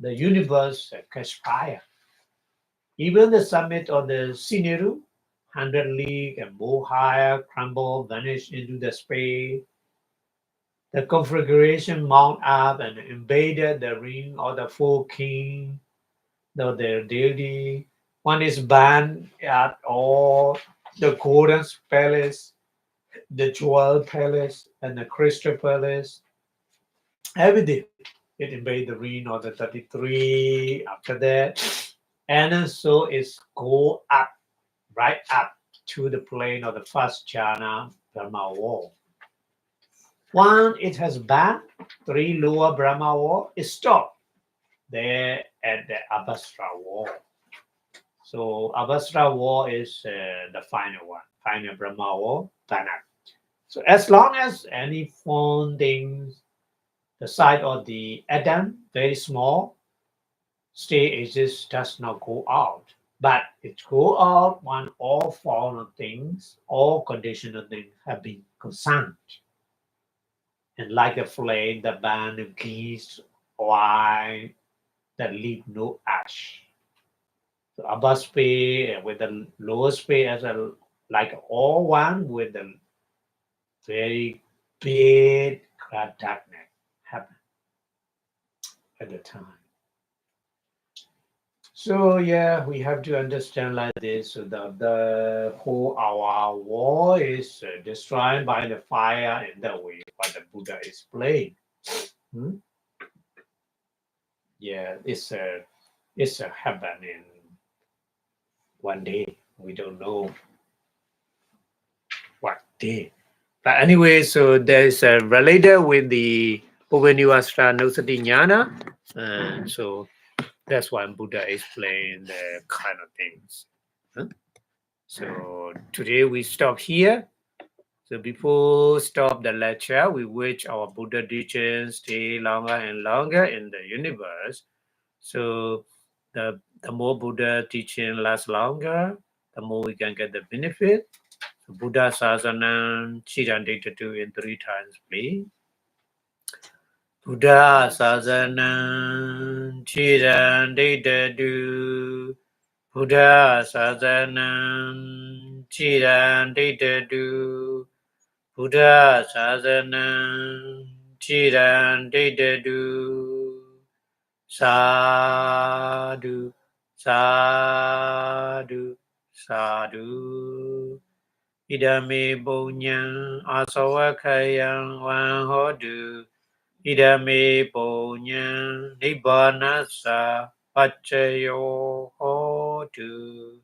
the universe conspire. Even the summit of the Sineru, 100 league and more higher, crumble, vanish into the space. The configuration mount up and invaded the ring of the four kings, their deity. One is banned at all the golden palace, the jewel palace, and the crystal palace. Everything. It invaded the ring of the 33 after that. And so it's go up, right up to the plane of the first jhana Brahma wall. One, it has banned 3 lower Brahma wall. It stopped there at the Abhasra wall. So Abhasra wall is the final one, final Brahma wall, banned. So as long as any form things, the side of the atom, very small, stay exists, does not go out. But it go out when all form of things, all conditional things have been consumed. And like a flame, the band of geese, wine that leave no ash. So upper space with the lower space as a like all one with the very big darkness happen at the time. So yeah, we have to understand like this. So the whole our war is destroyed by the fire in the way what the Buddha explained. Yeah, it's happening one day. We don't know what day. But anyway, so there's a related with the Upanishad Nosati Jnana. So that's why Buddha explained the kind of things. So today we stop here. So before stop the lecture, we wish our Buddha teachings stay longer and longer in the universe. So the more Buddha teaching lasts longer, the more we can get the benefit. So Buddha Sasana Chiranditatu in 3 times, please. Buddha Sasana Chiranditatu. Buddha Sasana Chiranditatu. Buddha Sasana Chiranditatu. Sadhu, sadhu, sadhu. Idame punyang asawakayang wanhodu. Idame punyang nibbanasa pacayo hotu.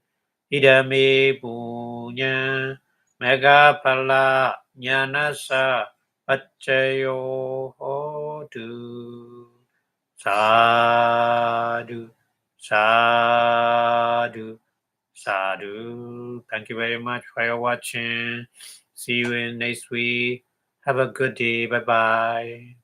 Idame punyang megapala nyanasa pacayo hotu. Sadhu, sadhu, sadhu. Thank you very much for your watching. See you in next week. Have a good day. Bye bye.